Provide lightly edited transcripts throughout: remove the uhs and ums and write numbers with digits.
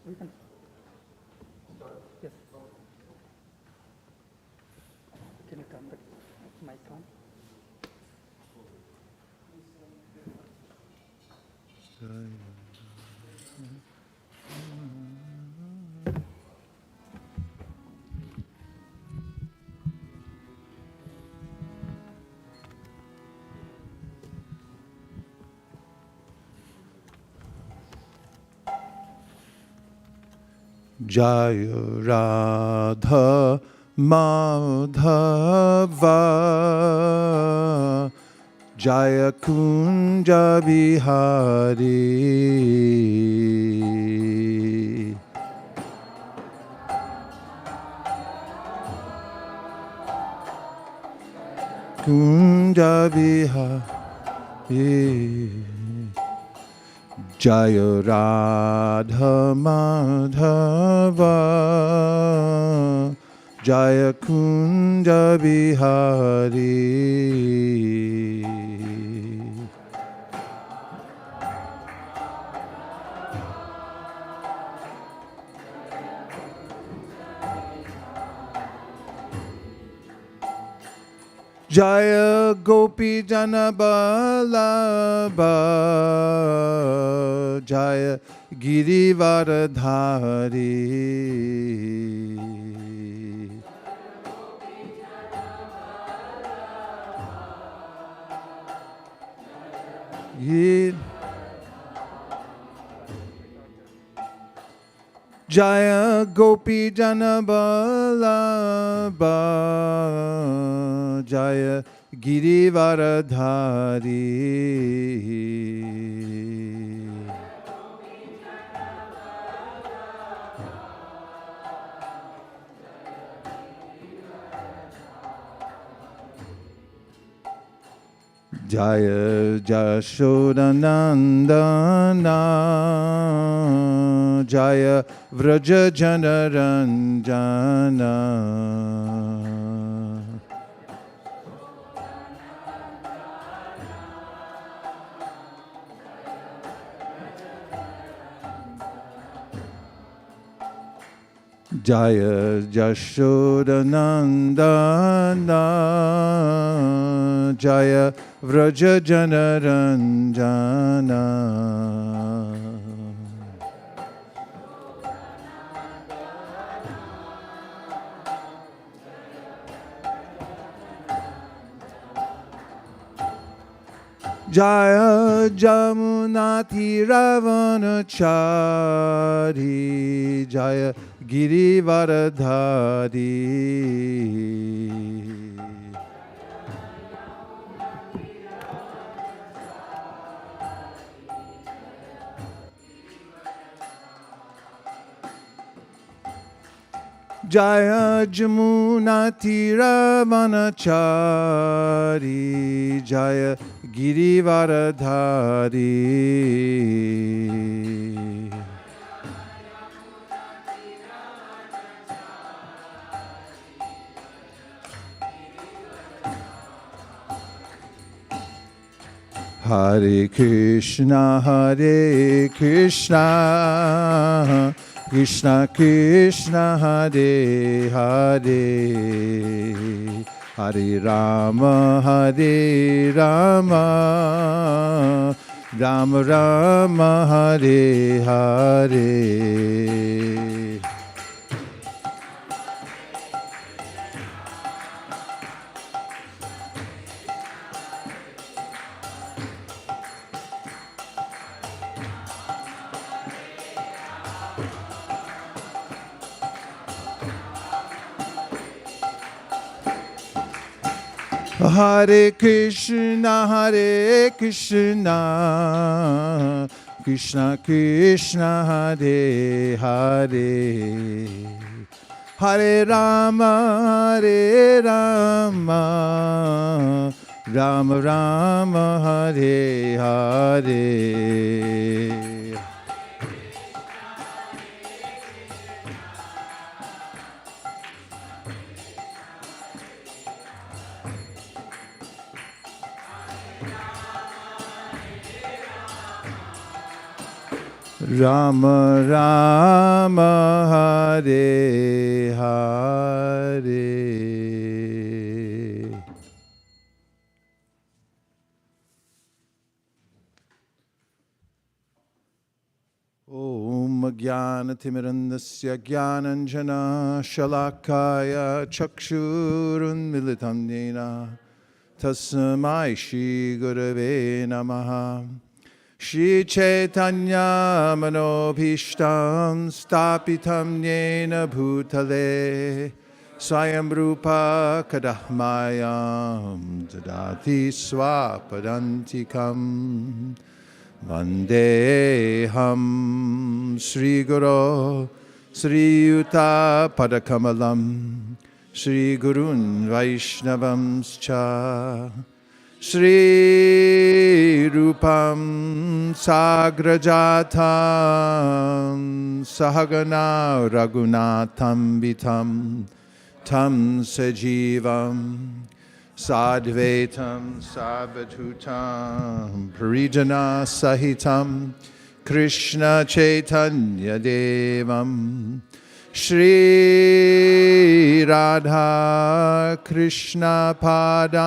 We can start. Yes. Can you turn the mic on? Jaya Radha Madhava Jaya Kunja Bihari Kunja Bihari Jaya Radha Madhava Jaya Kunja Bihari Jaya Gopi Jana Vallabha Jaya Girivaradhari Jaya Gopi Jana Vallabha Jaya Girivaradhari Jaya Jashodanandana Jaya Vraja Janaranjana Jaya Jashodanandana Jaya Vraja Janaranjana Jaya Jamunati Ravanachari Jaya Girivaradhari Jaya Jamunati Ravanachari Jaya Girivaradhari Hare Krishna Krishna Krishna Hare Hare Hare Rama Rama Rama Hare Hare Hare Krishna Krishna Krishna Hare Hare Hare Rama Rama Rama Hare Hare Rama Rama Hare Hare Om Jnanatirmirandasya Jnananjana Shalakaya Chakshurunmilitam Yena Tasmai Shri Gurave Namaha Shri Chaitanya Manobhishtam Stapitam Yena Bhutale Swayam Rupa Kadahmayam Dadati Swapadantikam Vandeham Sri Guru Sri Yuta Padakamalam Sri Gurun Vaishnavamscha Shri Rupam Sagrajatam Sahagana Raghunatham Vitam Tam Sajivam Sadvetam Savatutam Parijana Sahitam Krishna Chaitanya Devam Shri Radha Krishna Padan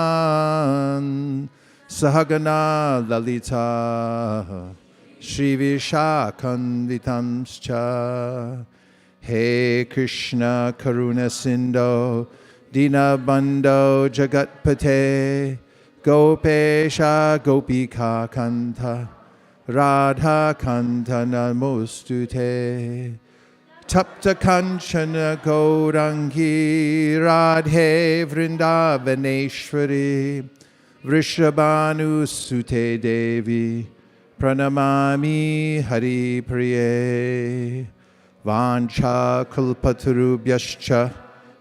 Sahagana Lalita Shri Vishakanvitamscha He Krishna Karuna Sindho Dinabandho Jagatpate Gopesha Gopika Kanta Radha Kanta Namostute Tapta Kanchana Gaurangi Radhe Vrindavaneshwari Vrishabhanu Sute Devi Pranamami Hari Priye Vancha Kulpaturubhyascha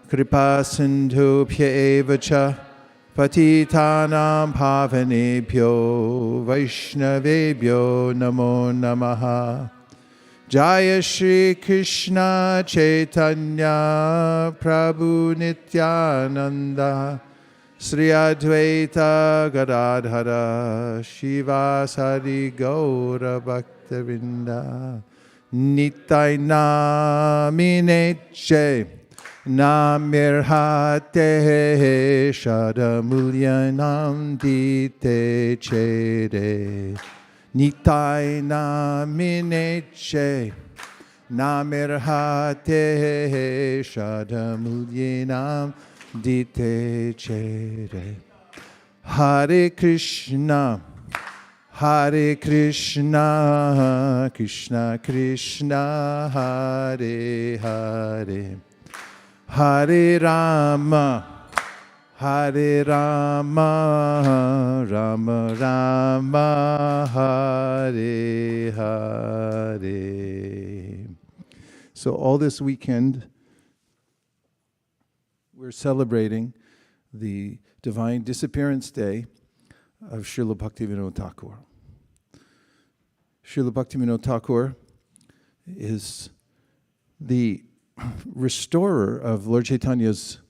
Kripa Sindhubhya Evacha Patitanam Bhavanebhyo Vaishnavebhyo Namo Namaha Jaya Shri Krishna Chaitanya Prabhu Nityananda Sri Advaita Gadadhara Shivasari Gaura Bhaktavinda Nitai namineche namirhate shadamulyanam dite chere. Nitai namineche namirhate shadamulyanam dite chere. Hare Krishna, Hare Krishna, Krishna Krishna, Hare Hare, Hare Rama, Hare Rama, Rama Rama, Hare Hare. So all this weekend, we're celebrating the Divine Disappearance Day of Srila Bhaktivinoda Thakura. Srila Bhaktivinoda Thakura is the restorer of Lord Chaitanya's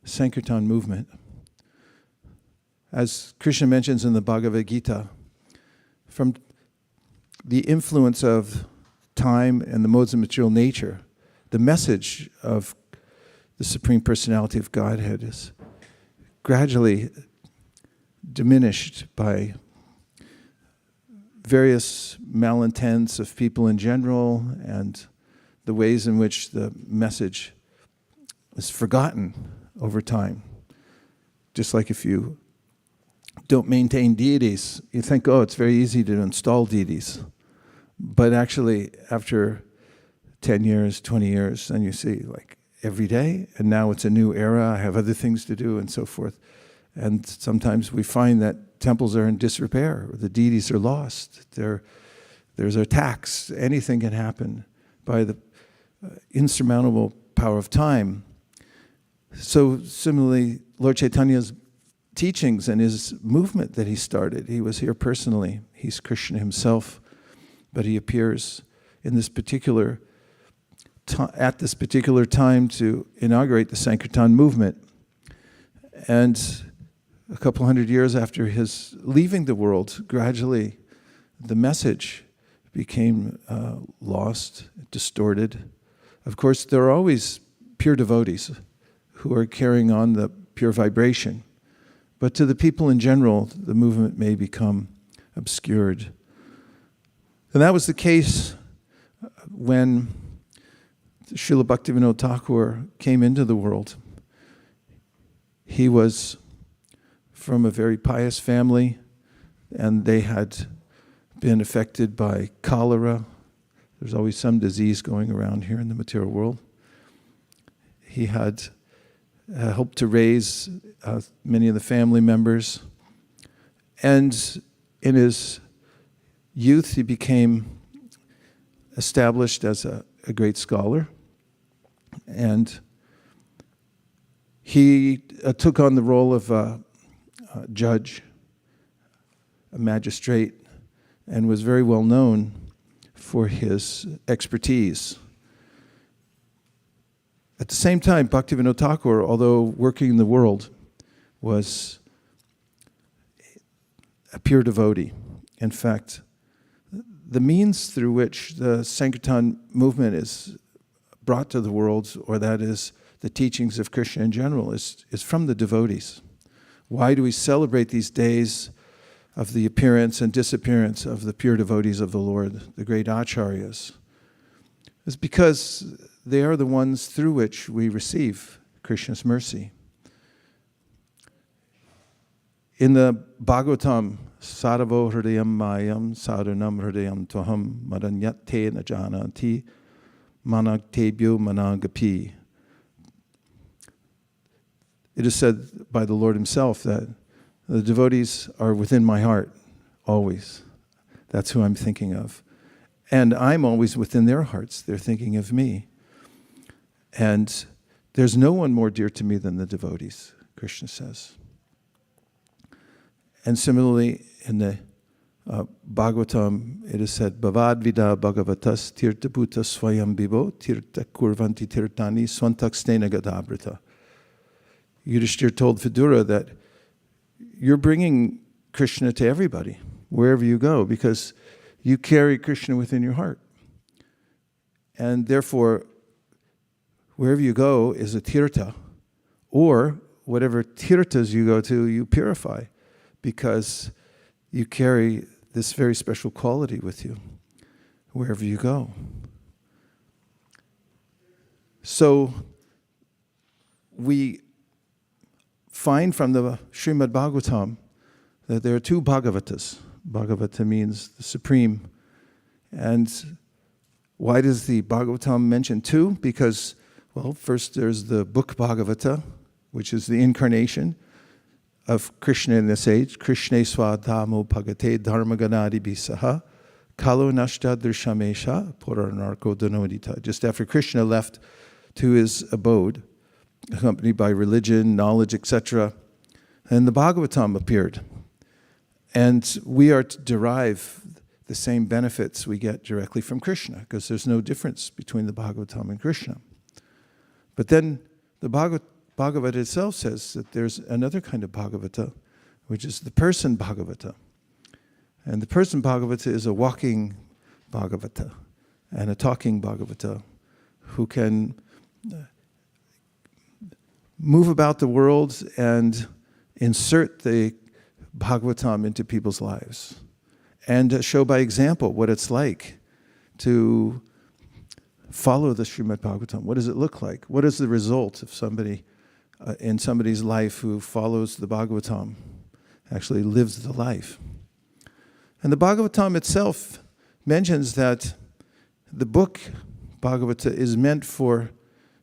Sankirtan movement. As Krishna mentions in the Bhagavad Gita, from the influence of time and the modes of material nature, the message of the Supreme Personality of Godhead is gradually diminished by various malintents of people in general and the ways in which the message is forgotten over time. Just like if you don't maintain deities, you think, oh, it's very easy to install deities. But actually, after 10 years, 20 years, then you see, like, every day, and now it's a new era, I have other things to do, and so forth. And sometimes we find that temples are in disrepair, or the deities are lost. There's attacks. Anything can happen by the insurmountable power of time. So similarly, Lord Chaitanya's teachings and his movement that he started, he was here personally. He's Krishna himself, but he appears in this particular at this particular time to inaugurate the Sankirtan movement. And a couple hundred years after his leaving the world, gradually the message became lost, distorted. Of course, there are always pure devotees who are carrying on the pure vibration. But to the people in general, the movement may become obscured. And that was the case when Srila Bhaktivinoda Thakura came into the world. He was from a very pious family, and they had been affected by cholera. There's always some disease going around here in the material world. He had helped to raise many of the family members. And in his youth, he became established as a great scholar. And he took on the role of a judge, a magistrate, and was very well known for his expertise. At the same time, Bhaktivinoda Thakura, although working in the world, was a pure devotee. In fact, the means through which the Sankirtan movement is brought to the world, or that is the teachings of Krishna in general, is from the devotees. Why do we celebrate these days of the appearance and disappearance of the pure devotees of the Lord, the great Acaryas? It's because they are the ones through which we receive Krishna's mercy. In the Bhagavatam, Saravo Hridayam Mayam Sadhanam Hridayam Toham Madanyate Najanati Manaktebhyo Managapi. It is said by the Lord himself that the devotees are within my heart, always. That's who I'm thinking of. And I'm always within their hearts. They're thinking of me. And there's no one more dear to me than the devotees, Krishna says. And similarly, in the Bhagavatam, it is said, Bhavad Vida Bhagavatas Tirtha Bhuta Swayam Bibo Tirtha Kurvanti Tirtani Swantakstena Gadabrita. Yudhishthira told Vidura that you're bringing Krishna to everybody, wherever you go, because you carry Krishna within your heart. And therefore, wherever you go is a tirtha, or whatever tirthas you go to, you purify, because you carry this very special quality with you wherever you go. So we find from the Srimad Bhagavatam that there are two Bhagavatas. Bhagavata means the supreme. And why does the Bhagavatam mention two? Because, well, first there's the book Bhagavata, which is the incarnation of Krishna in this age. Krishna swadhamo bhagate dharmaganadi bisaha kalo nashta drishamesha puranarko danodita. Just after Krishna left to his abode, accompanied by religion, knowledge, etc., and the Bhagavatam appeared. And we are to derive the same benefits we get directly from Krishna, because there's no difference between the Bhagavatam and Krishna. But then the Bhagavata itself says that there's another kind of Bhagavata, which is the person Bhagavata. And the person Bhagavata is a walking Bhagavata and a talking Bhagavata who can move about the world and insert the Bhagavatam into people's lives and show by example what it's like to follow the Srimad Bhagavatam. What does it look like? What is the result of somebody in somebody's life who follows the Bhagavatam, actually lives the life? And the Bhagavatam itself mentions that the book Bhagavata is meant for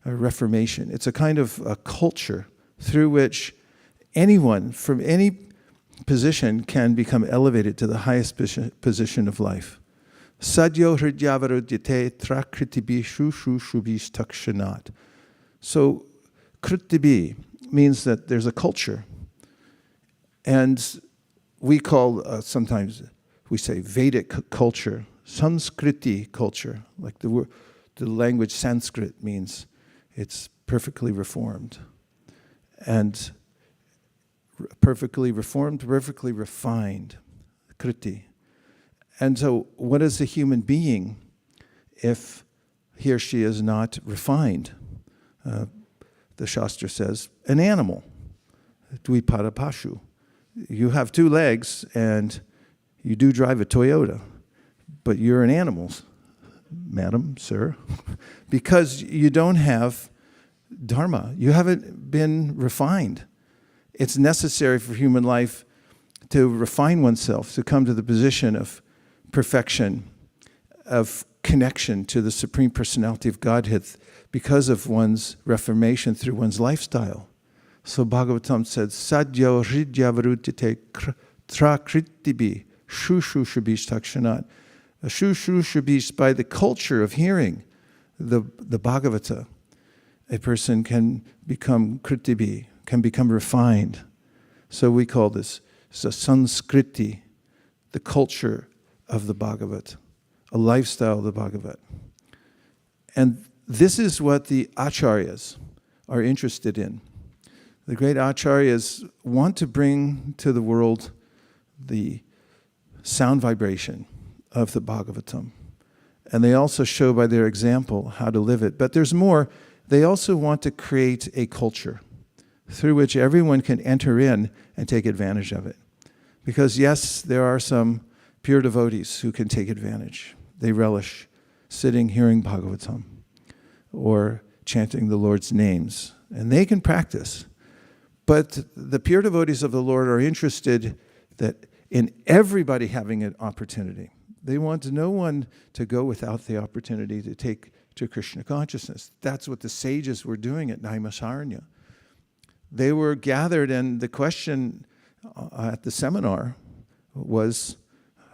a reformation. It's a kind of a culture through which anyone from any position can become elevated to the highest position of life. Sadyo hridyavarudyate trakritibi shushu shubhish takshanat. So kritibi means that there's a culture. And we call, sometimes we say Vedic culture, Sanskriti culture, like the language Sanskrit means it's perfectly reformed. And perfectly reformed, perfectly refined, kriti. And so what is a human being if he or she is not refined? The Shastra says, an animal, dvipada pashu. You have two legs and you do drive a Toyota, but you're an animal, madam, sir, because you don't have dharma. You haven't been refined. It's necessary for human life to refine oneself, to come to the position of perfection, of connection to the Supreme Personality of Godhead because of one's reformation through one's lifestyle. So Bhagavatam said, Sadhya hridyavarutyate trakritibi shushu shabish takshanat. Shushu shabish, by the culture of hearing the Bhagavata, a person can become kritibi, can become refined. So we call this Sanskriti, the culture of the Bhagavat, a lifestyle of the Bhagavat. And this is what the Acaryas are interested in. The great Acaryas want to bring to the world the sound vibration of the Bhagavatam. And they also show by their example how to live it. But there's more. They also want to create a culture through which everyone can enter in and take advantage of it. Because yes, there are some pure devotees who can take advantage. They relish sitting, hearing Bhagavatam, or chanting the Lord's names. And they can practice. But the pure devotees of the Lord are interested that in everybody having an opportunity. They want no one to go without the opportunity to take to Krishna consciousness. That's what the sages were doing at Naimisaranya. They were gathered, and the question at the seminar was,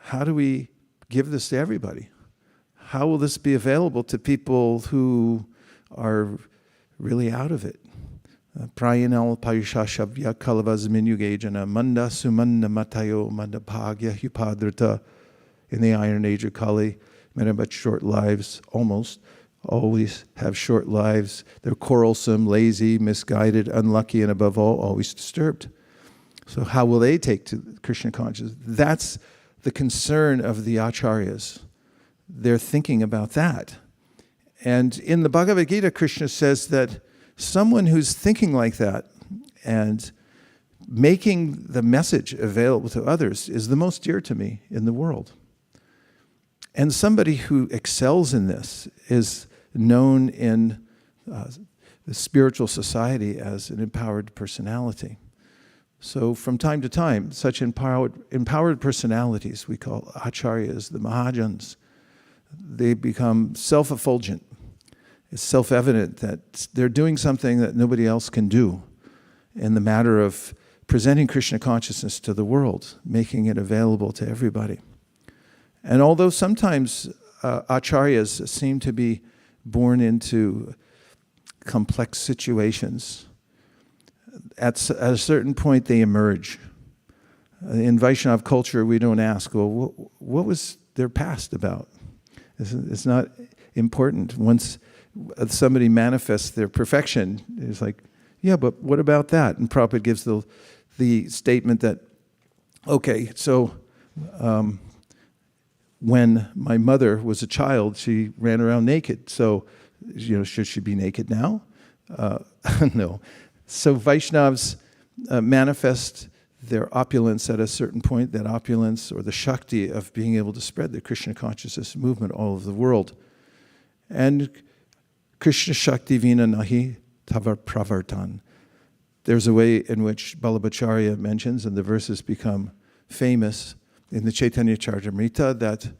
how do we give this to everybody? How will this be available to people who are really out of it? Prayanal payusha shabya kalavazminyugajana manda sumanna matayo mandapagya hupadrita. In the Iron Age of Kali, men have but short lives, almost always have short lives. They're quarrelsome, lazy, misguided, unlucky, and above all, always disturbed. So how will they take to Krishna consciousness? That's the concern of the Acaryas. They're thinking about that. And in the Bhagavad Gita, Krishna says that someone who's thinking like that and making the message available to others is the most dear to me in the world. And somebody who excels in this is known in the spiritual society as an empowered personality. So from time to time, such empowered personalities, we call acharyas, the mahajans, they become self-effulgent. It's self-evident that they're doing something that nobody else can do in the matter of presenting Krishna consciousness to the world, making it available to everybody. And although sometimes acharyas seem to be born into complex situations, at a certain point they emerge. In Vaishnava culture, we don't ask, well, what was their past about? It's not important. Once somebody manifests their perfection, it's like, yeah, but what about that? And Prabhupada gives the statement that, okay, so when my mother was a child, she ran around naked. So, should she be naked now? No. So Vaishnavas manifest their opulence at a certain point, that opulence or the Shakti of being able to spread the Krishna consciousness movement all over the world. And Krishna Shakti Vina Nahi Tavar Pravartan. There's a way in which Ballabhacharya mentions, and the verses become famous in the Chaitanya Charitamrita, that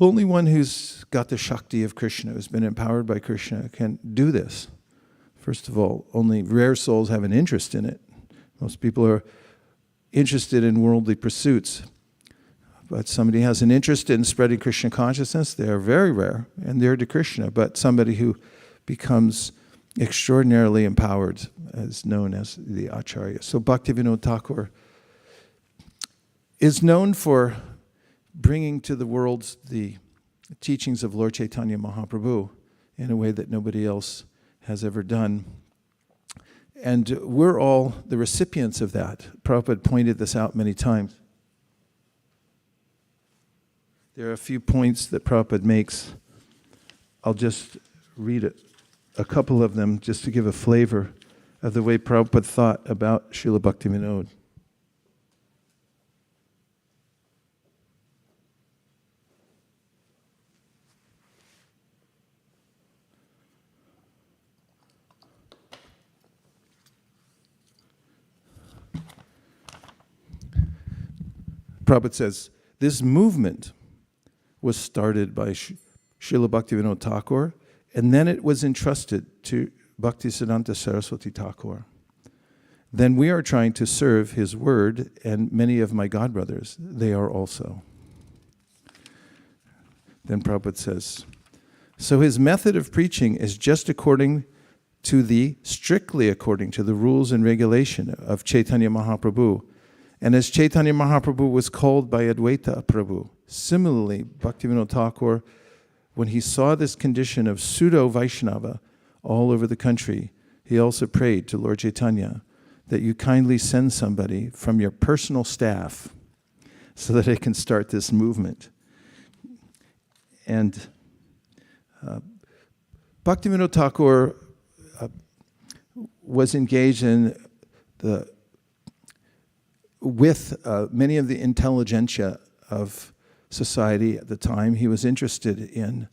only one who's got the Shakti of Krishna, who's been empowered by Krishna, can do this. First of all, only rare souls have an interest in it. Most people are interested in worldly pursuits. But somebody has an interest in spreading Krishna consciousness, they are very rare, and they're to Krishna. But somebody who becomes extraordinarily empowered is known as the Acharya. So Bhaktivinoda Thakura is known for bringing to the world the teachings of Lord Chaitanya Mahaprabhu in a way that nobody else has ever done. And we're all the recipients of that. Prabhupada pointed this out many times. There are a few points that Prabhupada makes. I'll just read a couple of them just to give a flavor of the way Prabhupada thought about Srila Bhaktivinoda. Prabhupada says, this movement was started by Srila Bhaktivinoda Thakur, and then it was entrusted to Bhaktisiddhanta Saraswati Thakur. Then we are trying to serve his word, and many of my godbrothers, they are also. Then Prabhupada says, so his method of preaching is just strictly according to the rules and regulation of Chaitanya Mahaprabhu. And as Chaitanya Mahaprabhu was called by Advaita Prabhu, similarly, Bhaktivinoda Thakur, when he saw this condition of pseudo-Vaishnava all over the country, he also prayed to Lord Chaitanya that you kindly send somebody from your personal staff so that I can start this movement. And Bhaktivinoda Thakur was engaged with many of the intelligentsia of society at the time. He was interested in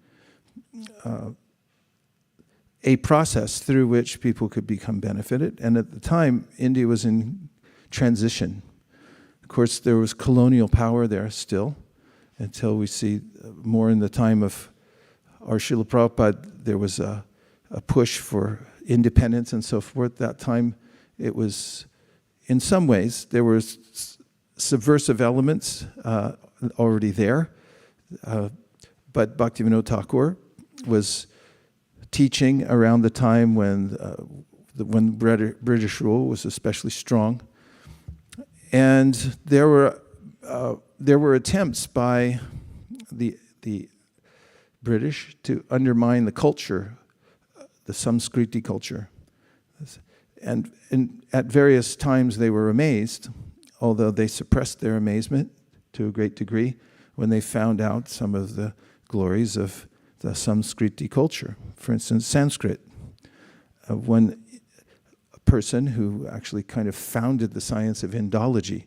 a process through which people could become benefited. And at the time, India was in transition. Of course, there was colonial power there still, until we see more in the time of our Srila Prabhupada, there was a push for independence and so forth. That time, it was, in some ways, there were subversive elements already there. But Bhaktivinoda Thakur was teaching around the time when British rule was especially strong. And there were attempts by the British to undermine the culture, the Samskriti culture. And at various times they were amazed, although they suppressed their amazement to a great degree when they found out some of the glories of the Samskriti culture. For instance, Sanskrit. When a person who actually kind of founded the science of Indology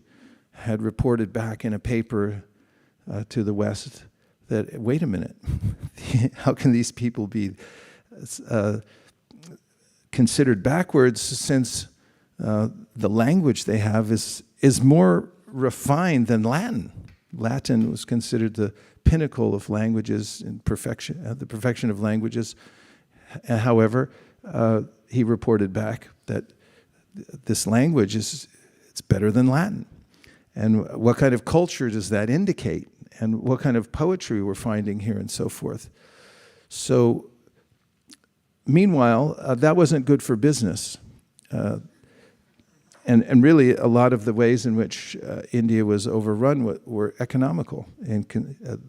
had reported back in a paper to the West that, wait a minute, how can these people be considered backwards since the language they have is more refined than Latin. Latin was considered the pinnacle of languages in perfection, the perfection of languages. However, he reported back that this language it's better than Latin. And what kind of culture does that indicate? And what kind of poetry we're finding here and so forth. So, meanwhile, that wasn't good for business. And really, a lot of the ways in which India was overrun were economical. And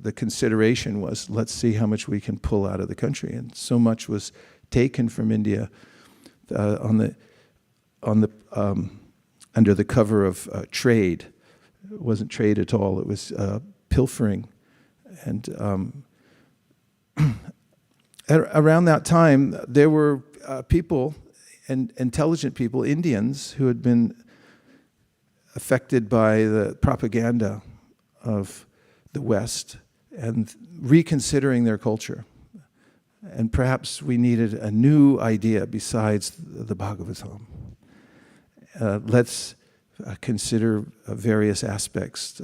the consideration was, let's see how much we can pull out of the country. And so much was taken from India under the cover of trade. It wasn't trade at all. It was pilfering. And around that time, there were people, and intelligent people, Indians, who had been affected by the propaganda of the West and reconsidering their culture. And perhaps we needed a new idea besides the Bhagavatam. Let's consider various aspects.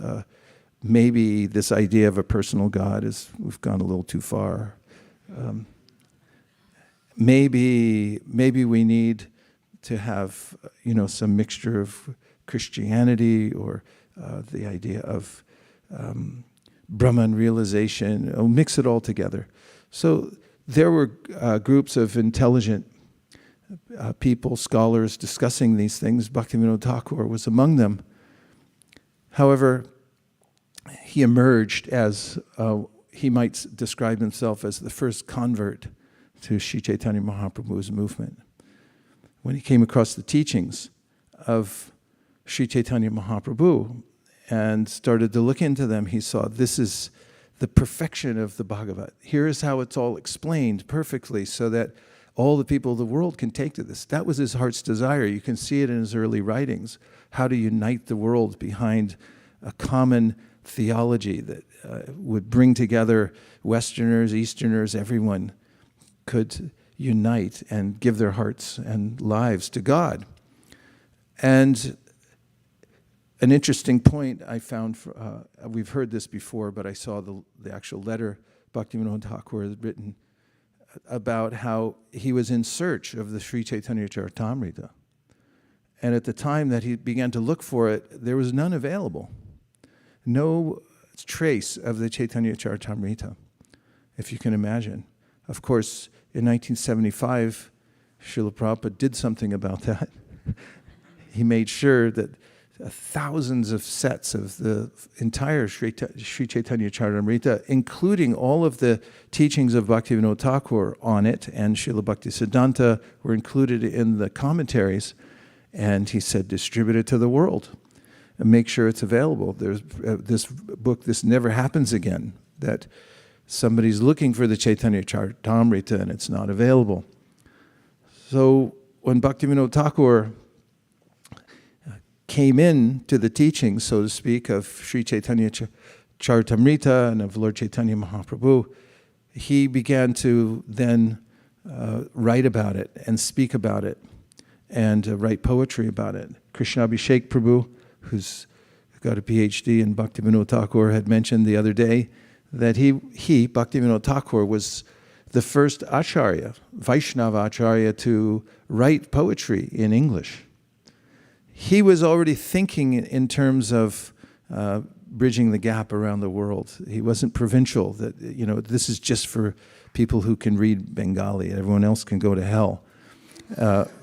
Maybe this idea of a personal God we've gone a little too far. Maybe we need to have some mixture of Christianity or the idea of Brahman realization. Mix it all together. So there were groups of intelligent people, scholars, discussing these things. Bhaktivinoda Thakur was among them. However, he emerged as, he might describe himself as the first convert to Sri Chaitanya Mahaprabhu's movement. When he came across the teachings of Sri Chaitanya Mahaprabhu and started to look into them, he saw this is the perfection of the Bhagavat. Here is how it's all explained perfectly so that all the people of the world can take to this. That was his heart's desire. You can see it in his early writings, how to unite the world behind a common theology that would bring together Westerners, Easterners, everyone could unite and give their hearts and lives to God. And an interesting point I found, we've heard this before, but I saw the actual letter Bhaktivinoda Thakur had written about how he was in search of the Sri Chaitanya Charitamrita. And at the time that he began to look for it, there was none available. No trace of the Chaitanya Charitamrita, if you can imagine. Of course, in 1975, Srila Prabhupada did something about that. He made sure that thousands of sets of the entire Sri Chaitanya Charitamrita, including all of the teachings of Bhaktivinoda Thakur on it, and Srila Bhaktisiddhanta were included in the commentaries. And he said, distribute it to the world and make sure it's available. There's this book, this never happens again, that somebody's looking for the Chaitanya Charitamrita and it's not available. So when Bhaktivinoda Thakur came in to the teachings, so to speak, of Sri Chaitanya Charitamrita and of Lord Chaitanya Mahaprabhu, he began to then write about it and speak about it and write poetry about it. Krishna Abhishek Prabhu, who's got a PhD in Bhaktivinoda Thakur, had mentioned the other day that he Bhaktivinoda Thakur, was the first Acharya, Vaisnava Acharya, to write poetry in English. He was already thinking in terms of bridging the gap around the world. He wasn't provincial, that, this is just for people who can read Bengali. Everyone else can go to hell.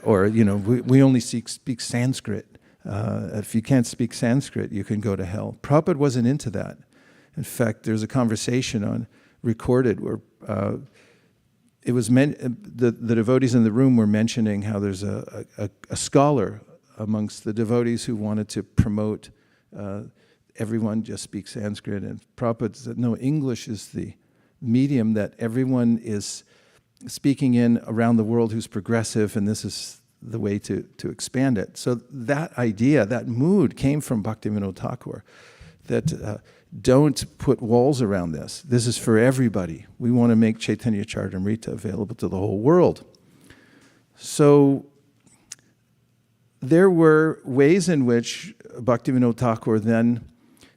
We only speak Sanskrit. If you can't speak Sanskrit, you can go to hell. Prabhupada wasn't into that. In fact, there's a conversation recorded where it was the devotees in the room were mentioning how there's a scholar amongst the devotees who wanted to promote everyone just speaks Sanskrit, and Prabhupada said, no, English is the medium that everyone is speaking in around the world who's progressive, and this is the way to expand it. So that idea, that mood came from Bhaktivinoda Thakur, that don't put walls around this. This is for everybody. We want to make Chaitanya Charitamrita available to the whole world. So there were ways in which Bhaktivinoda Thakur then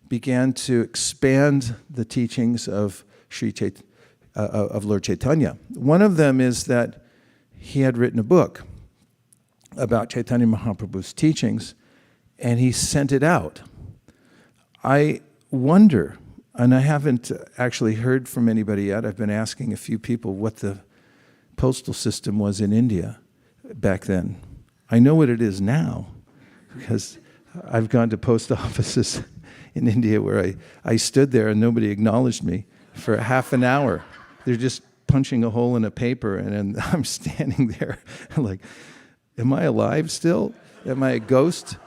began to expand the teachings of of Lord Chaitanya. One of them is that he had written a book about Chaitanya Mahaprabhu's teachings, and he sent it out. I wonder, and I haven't actually heard from anybody yet, I've been asking a few people what the postal system was in India back then. I know what it is now, because I've gone to post offices in India where I stood there and nobody acknowledged me for half an hour. They're just punching a hole in a paper, and I'm standing there like, am I alive still? Am I a ghost?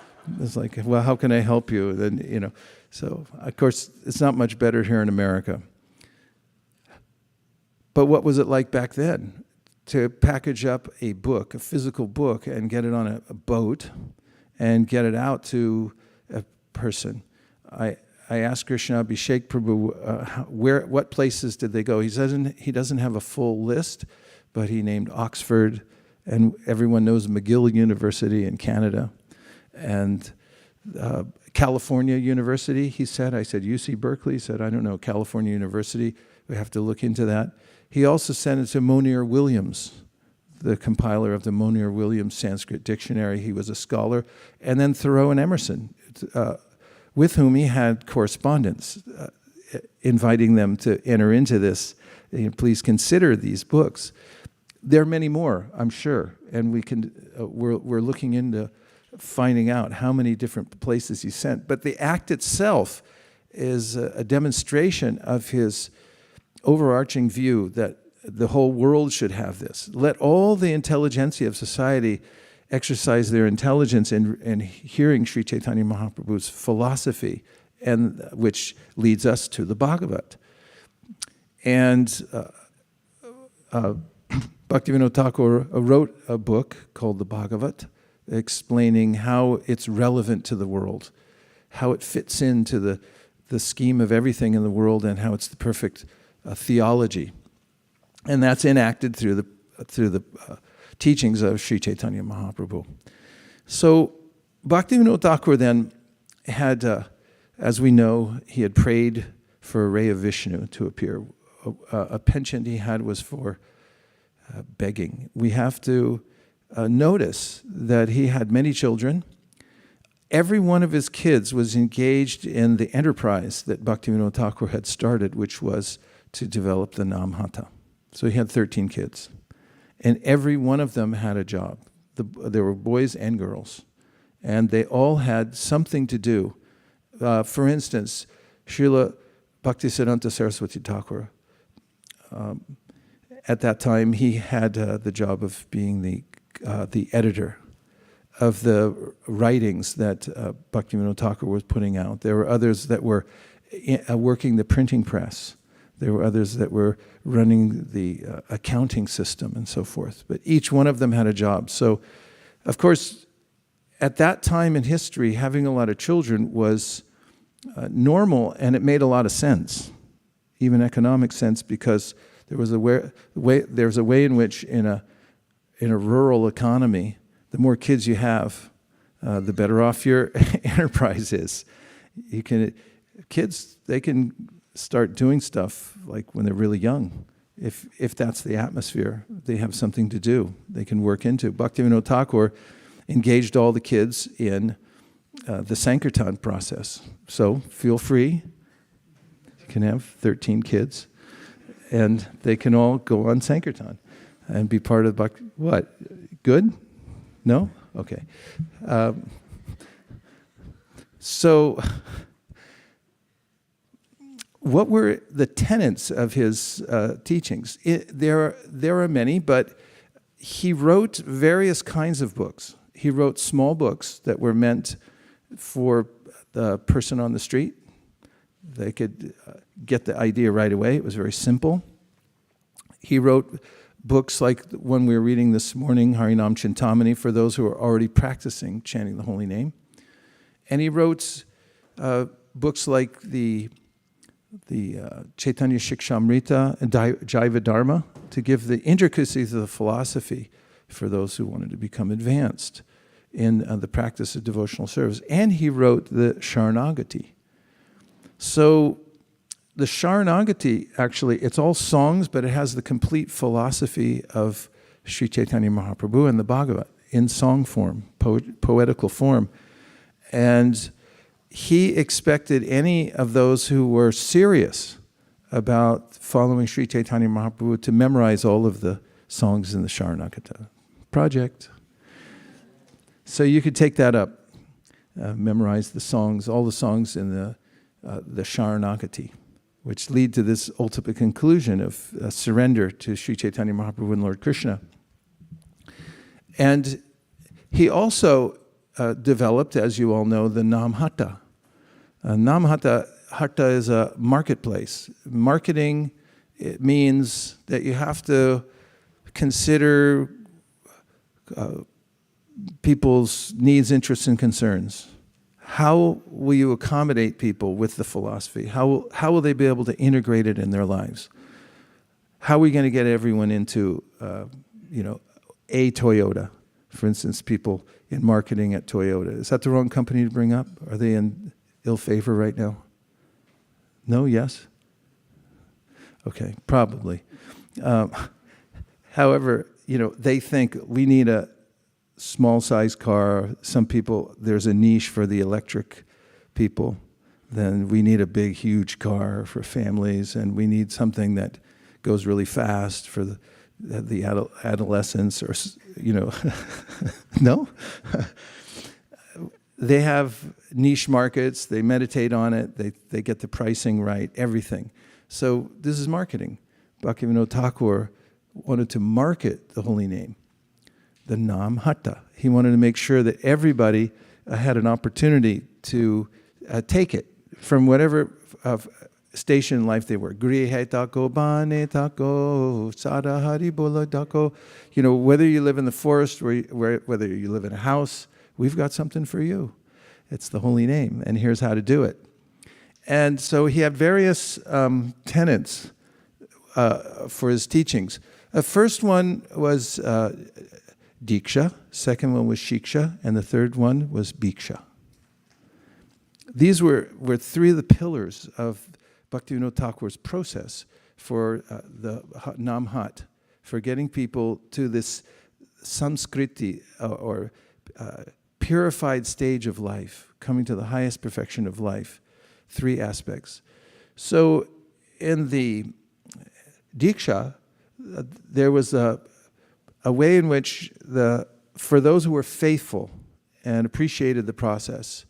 It's like, well, how can I help you? Then, so of course it's not much better here in America. But what was it like back then? To package up a book, a physical book, and get it on a boat and get it out to a person. I asked Krishna Abhishek Prabhu, what places did they go? He doesn't have a full list, but he named Oxford, and everyone knows McGill University in Canada, and California University, he said. I said, UC Berkeley? He said, I don't know, California University. We have to look into that. He also sent it to Monier Williams, the compiler of the Monier Williams Sanskrit Dictionary. He was a scholar. And then Thoreau and Emerson, with whom he had correspondence, inviting them to enter into this. Please consider these books. There are many more, I'm sure, and we're looking into finding out how many different places he sent. But the act itself is a demonstration of his overarching view that the whole world should have this. Let all the intelligentsia of society exercise their intelligence in hearing Sri Chaitanya Mahaprabhu's philosophy, and which leads us to the Bhagavat. And Bhaktivinoda Thakur wrote a book called the Bhagavat, explaining how it's relevant to the world, how it fits into the scheme of everything in the world, and how it's the perfect theology. And that's enacted through the teachings of Sri Chaitanya Mahaprabhu. So Bhaktivinoda Thakur then had, as we know, he had prayed for a ray of Vishnu to appear. A penchant he had was for begging. We have to notice that he had many children. Every one of his kids was engaged in the enterprise that Bhaktivinoda Thakur had started, which was to develop the Namhata. So he had 13 kids. And every one of them had a job. There were boys and girls. And they all had something to do. For instance, Srila Bhaktisiddhanta Saraswati Thakur, at that time he had the job of being the editor of the writings that Bhaktivinoda Thakur was putting out. There were others that were working the printing press. There were others that were running the accounting system and so forth. But each one of them had a job. So, of course, at that time in history, having a lot of children was normal, and it made a lot of sense, even economic sense, because there was a way in which in a rural economy, the more kids you have, the better off your enterprise is. Kids, they can start doing stuff like when they're really young. If that's the atmosphere, they have something to do, they can work into. Bhaktivinoda Thakur engaged all the kids in the Sankirtan process. So feel free, you can have 13 kids, and they can all go on Sankirtan and be part of Bhakti. What? Good? No? Okay. So what were the tenets of his teachings? There are many, but he wrote various kinds of books. He wrote small books that were meant for the person on the street, they could get the idea right away. It was very simple. He wrote books like the one we were reading this morning, Harinam Chintamani, for those who are already practicing chanting the holy name. And he wrote books like the Chaitanya Shikshamrita and Jaiva Dharma to give the intricacies of the philosophy for those who wanted to become advanced in the practice of devotional service. And he wrote the Sharanagati. So the Sharanagati, actually, it's all songs, but it has the complete philosophy of Sri Chaitanya Mahaprabhu and the Bhagavad in song form, poetical form. And he expected any of those who were serious about following Sri Chaitanya Mahaprabhu to memorize all of the songs in the Sharanagata project. So you could take that up, memorize the songs, all the songs in the Sharanagati, which lead to this ultimate conclusion of surrender to Sri Chaitanya Mahaprabhu and Lord Krishna. And he also developed, as you all know, the Namhata. Namhata is a marketplace. Marketing, it means that you have to consider people's needs, interests, and concerns. How will you accommodate people with the philosophy? How will they be able to integrate it in their lives? How are we going to get everyone into, a Toyota? For instance, people in marketing at Toyota. Is that the wrong company to bring up? Are they in ill favor right now? No? Yes? Okay, probably. However, they think we need a small size car. Some people, there's a niche for the electric people. Then we need a big, huge car for families, and we need something that goes really fast for the adolescents, or no. They have niche markets. They meditate on it. They get the pricing right. Everything. So this is marketing. Bhaktivinoda Thakur wanted to market the holy name, the Namhata. He wanted to make sure that everybody had an opportunity to take it from whatever station in life they were. Grihe tako, bane tako, sada hari bola tako. Whether you live in the forest, whether you live in a house, we've got something for you. It's the holy name, and here's how to do it. And so he had various tenets for his teachings. The first one was Diksha, second one was Shiksha, and the third one was Bhiksha. These were three of the pillars of Bhaktivinoda Thakur's process for the Namhat, for getting people to this samskriti, or purified stage of life, coming to the highest perfection of life. Three aspects. So in the Diksha, there was a way in which for those who were faithful and appreciated the process,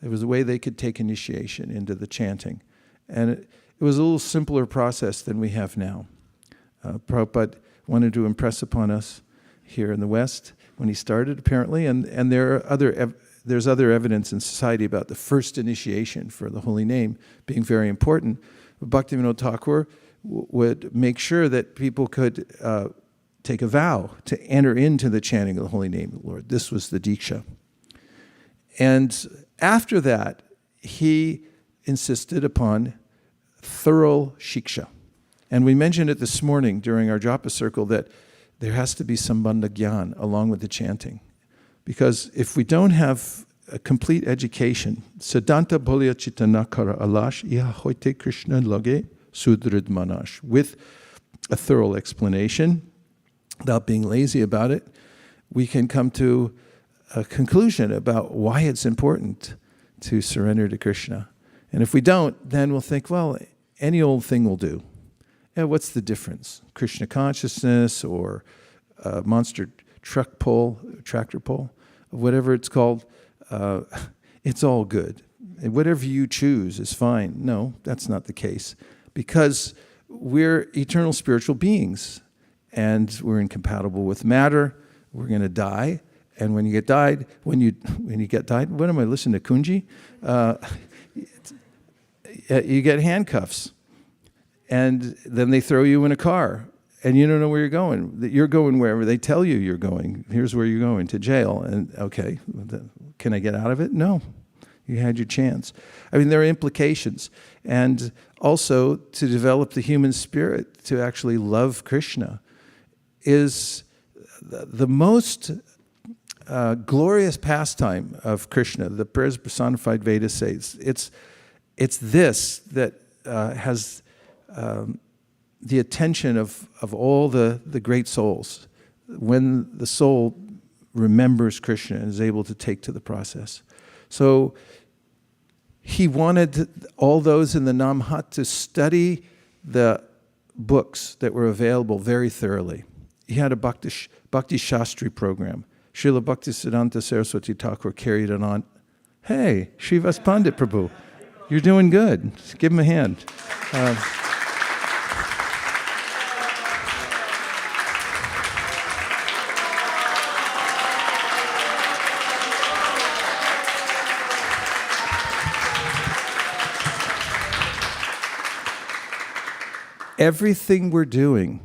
there was a way they could take initiation into the chanting. And it was a little simpler process than we have now. Prabhupada wanted to impress upon us here in the West when he started, apparently, and there's other evidence in society about the first initiation for the holy name being very important. Bhaktivinoda Thakur would make sure that people could take a vow to enter into the chanting of the holy name of the Lord. This was the Diksha. And after that, he insisted upon thorough shiksha. And we mentioned it this morning during our japa circle that there has to be sambandha gyan along with the chanting. Because if we don't have a complete education, Siddhanta bolya chitanakara alash iha hoite Krishna lage sudrid manash, with a thorough explanation, without being lazy about it, we can come to a conclusion about why it's important to surrender to Krishna. And if we don't, then we'll think, well, any old thing will do. Yeah, what's the difference? Krishna consciousness or a monster tractor pull, whatever it's called, it's all good. And whatever you choose is fine. No, that's not the case. Because we're eternal spiritual beings, and we're incompatible with matter. We're going to die. And when you get died, what am I listening to, Kunji? you get handcuffs. And then they throw you in a car. And you don't know where you're going. You're going wherever they tell you you're going. Here's where you're going, to jail. And okay, can I get out of it? No. You had your chance. I mean, there are implications. And also, to develop the human spirit to actually love Krishna is the most glorious pastime of Krishna. The prayers personified Vedas say it's this that has the attention of all the great souls. When the soul remembers Krishna and is able to take to the process. So he wanted all those in the Namhat to study the books that were available very thoroughly. He had a Bhakti Shastri program. Srila Bhaktisiddhanta Saraswati Thakur carried it on. Hey, Srivas Pandit Prabhu, you're doing good. Give him a hand. Everything we're doing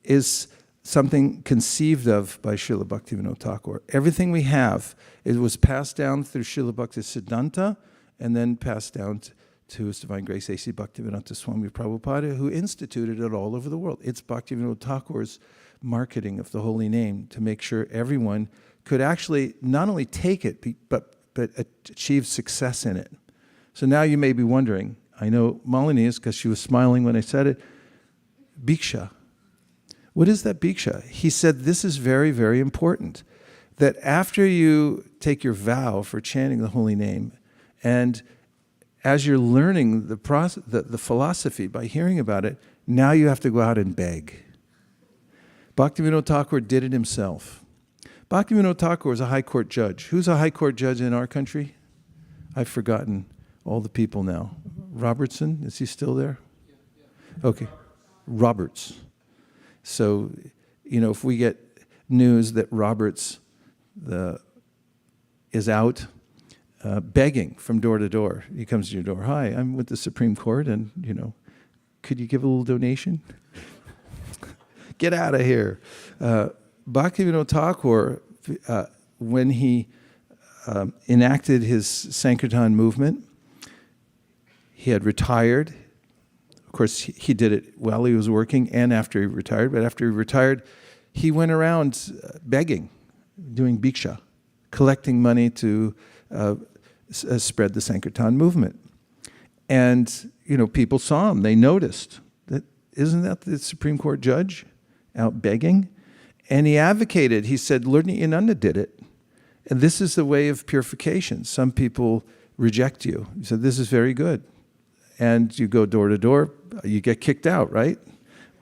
is something conceived of by Srila Bhaktivinoda Thakur. Everything we have, it was passed down through Srila Bhaktisiddhanta and then passed down to His Divine Grace A.C. Bhaktivedanta Swami Prabhupada, who instituted it all over the world. It's Bhaktivinoda Thakur's marketing of the holy name to make sure everyone could actually not only take it, but achieve success in it. So now you may be wondering, I know Malini is because she was smiling when I said it, Bhiksha. What is that Bhiksha? He said this is very, very important. That after you take your vow for chanting the holy name, and as you're learning the philosophy by hearing about it, now you have to go out and beg. Bhaktivinoda Thakur did it himself. Bhaktivinoda Thakur was a high court judge. Who's a high court judge in our country? I've forgotten all the people now. Robertson, is he still there? Okay, Roberts. So, if we get news that Roberts is out begging from door to door, he comes to your door, hi, I'm with the Supreme Court and, could you give a little donation? Get out of here. Bhaktivinoda Thakur, when he enacted his Sankirtan movement, he had retired. Of course, he did it while he was working and after he retired. But after he retired, he went around begging, doing bhiksha, collecting money to spread the Sankirtan movement. And, people saw him. They noticed that, isn't that the Supreme Court judge out begging? And he advocated. He said, Lord Nityananda did it. And this is the way of purification. Some people reject you. He said, this is very good. And you go door to door, you get kicked out, right?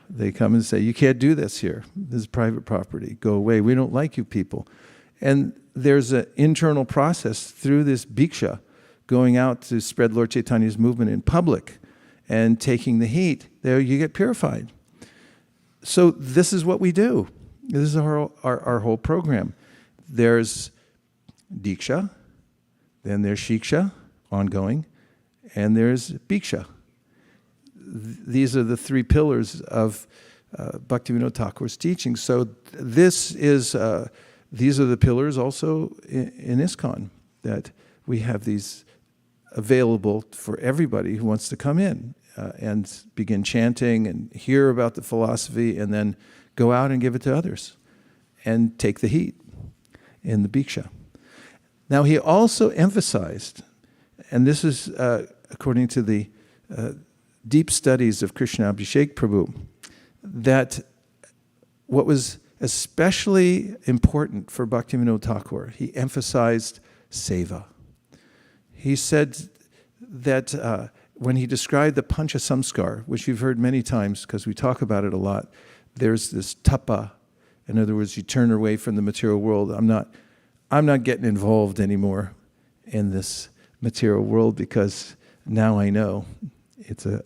They come and say, you can't do this here. This is private property. Go away. We don't like you people. And there's an internal process through this bhiksha, going out to spread Lord Chaitanya's movement in public and taking the heat. There you get purified. So this is what we do. This is our whole program. There's Diksha, then there's Shiksha, ongoing, and there's Bhiksha. These are the three pillars of Bhaktivinoda Thakur's teaching. So these are the pillars also in ISKCON, that we have these available for everybody who wants to come in and begin chanting and hear about the philosophy and then go out and give it to others and take the heat in the Bhiksha. Now he also emphasized, and this is according to the deep studies of Krishna Abhishek Prabhu, that what was especially important for Bhaktivinoda Thakur, he emphasized seva. He said that when he described the Pancha Samskar, which you've heard many times because we talk about it a lot, there's this tapa. In other words, you turn away from the material world. I'm not getting involved anymore in this material world because now I know it's a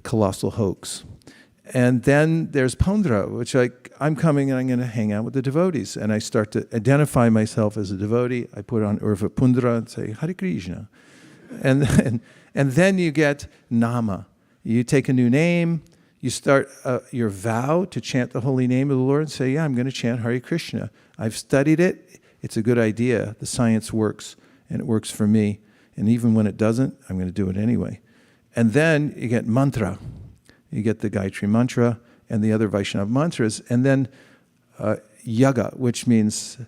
colossal hoax. And then there's Pondra, which I'm coming and I'm going to hang out with the devotees. And I start to identify myself as a devotee. I put on Urva Pundra and say, Hare Krishna. And And then you get nama. You take a new name, you start your vow to chant the holy name of the Lord and say, yeah, I'm going to chant Hare Krishna. I've studied it. It's a good idea. The science works, and it works for me. And even when it doesn't, I'm going to do it anyway. And then you get mantra. You get the Gayatri mantra and the other Vaishnava mantras. And then yaga, which means,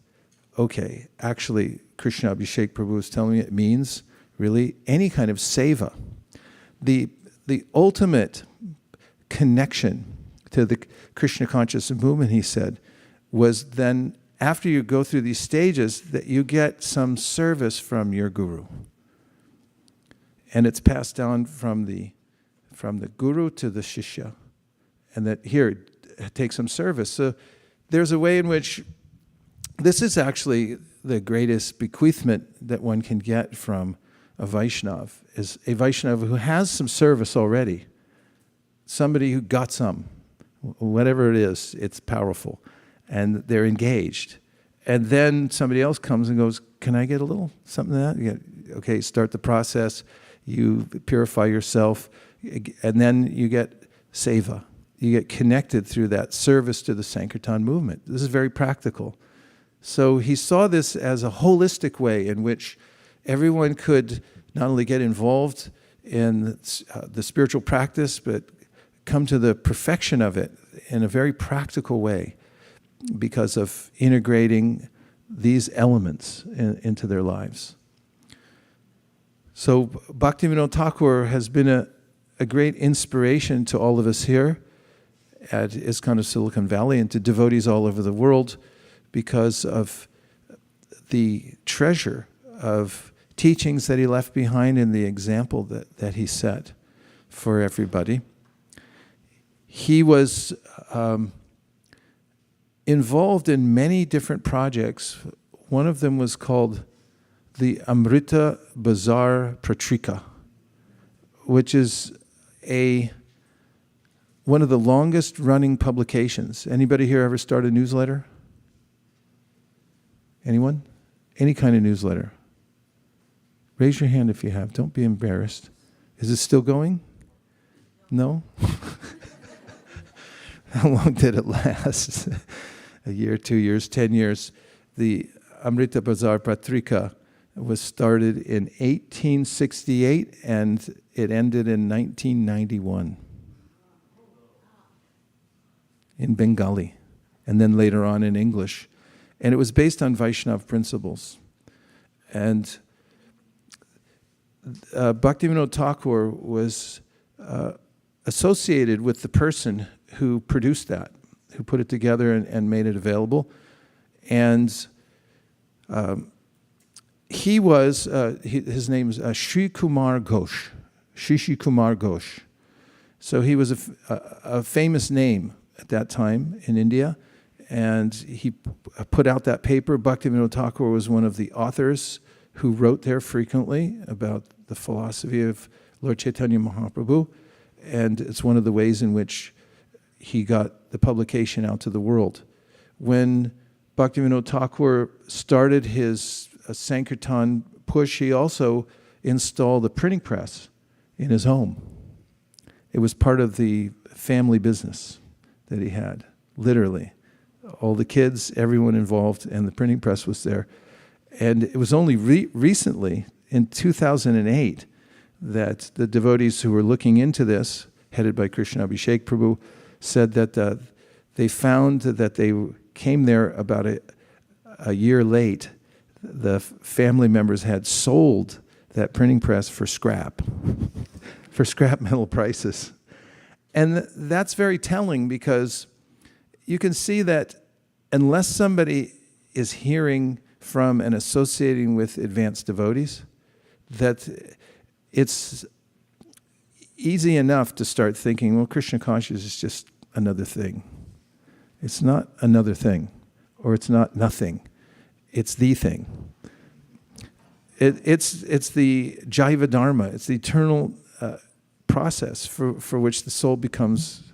okay, actually, Krishna Abhishek Prabhu is telling me it means really any kind of seva. The ultimate connection to the Krishna consciousness movement, he said, was then after you go through these stages that you get some service from your guru. And it's passed down from the guru to the shishya. And that here, take some service. So there's a way in which this is actually the greatest bequeathment that one can get from a Vaishnava, is a Vaishnava who has some service already. Somebody who got some, whatever it is, it's powerful. And they're engaged. And then somebody else comes and goes, can I get a little something of that? You get, okay, start the process. You purify yourself. And then you get seva. You get connected through that service to the Sankirtan movement. This is very practical. So he saw this as a holistic way in which everyone could not only get involved in the spiritual practice, but come to the perfection of it in a very practical way because of integrating these elements into their lives. So Bhaktivinoda Thakur has been a great inspiration to all of us here at ISKCON of Silicon Valley and to devotees all over the world because of the treasure of teachings that he left behind and the example that he set for everybody. He was involved in many different projects. One of them was called the Amrita Bazar Patrika, which is one of the longest running publications. Anybody here ever start a newsletter? Anyone? Any kind of newsletter? Raise your hand if you have. Don't be embarrassed. Is it still going? No? How long did it last? A year, 2 years, 10 years. The Amrita Bazar Patrika was started in 1868 and it ended in 1991 in Bengali and then later on in English. And it was based on Vaishnava principles. And Bhaktivinoda Thakur was associated with the person who produced that, who put it together and made it available. And he was, his name is Shri Kumar Ghosh, Shishi Kumar Ghosh. So he was a famous name at that time in India. And he put out that paper. Bhaktivinoda Thakur was one of the authors who wrote there frequently about the philosophy of Lord Chaitanya Mahaprabhu. And it's one of the ways in which he got the publication out to the world. When Bhaktivinoda Thakur started his Sankirtan push, he also installed a printing press in his home. It was part of the family business that he had, literally. All the kids, everyone involved, and the printing press was there. And it was only recently, in 2008, that the devotees who were looking into this, headed by Krishna Abhishek Prabhu, said that they found that they came there about a year late. The family members had sold that printing press for scrap, for scrap metal prices. And that's very telling because you can see that unless somebody is hearing from and associating with advanced devotees, that it's easy enough to start thinking, well, Krishna consciousness is just another thing. It's not another thing, or it's not nothing. It's the thing. It's the Jaiva Dharma. It's the eternal process for which the soul becomes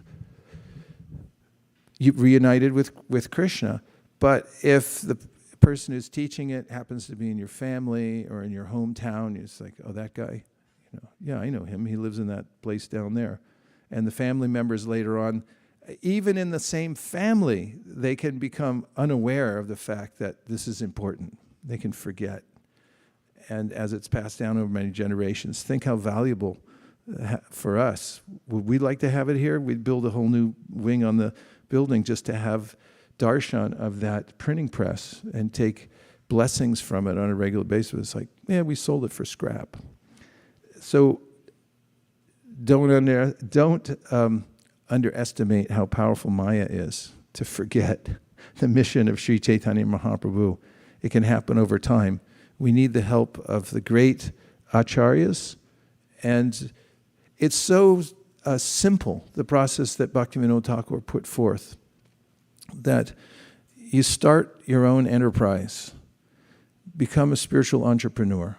reunited with Krishna. But if the person who's teaching it happens to be in your family or in your hometown, it's like, oh, that guy, Yeah, I know him. He lives in that place down there. And the family members later on, even in the same family, they can become unaware of the fact that this is important. They can forget. And as it's passed down over many generations, think how valuable for us. Would we like to have it here? We'd build a whole new wing on the building just to have darshan of that printing press and take blessings from it on a regular basis. It's like, yeah, we sold it for scrap. So don't underestimate how powerful Maya is to forget the mission of Sri Chaitanya Mahaprabhu. It can happen over time. We need the help of the great Acaryas, and it's so simple, the process that Bhaktivinoda Thakur put forth, that you start your own enterprise, become a spiritual entrepreneur,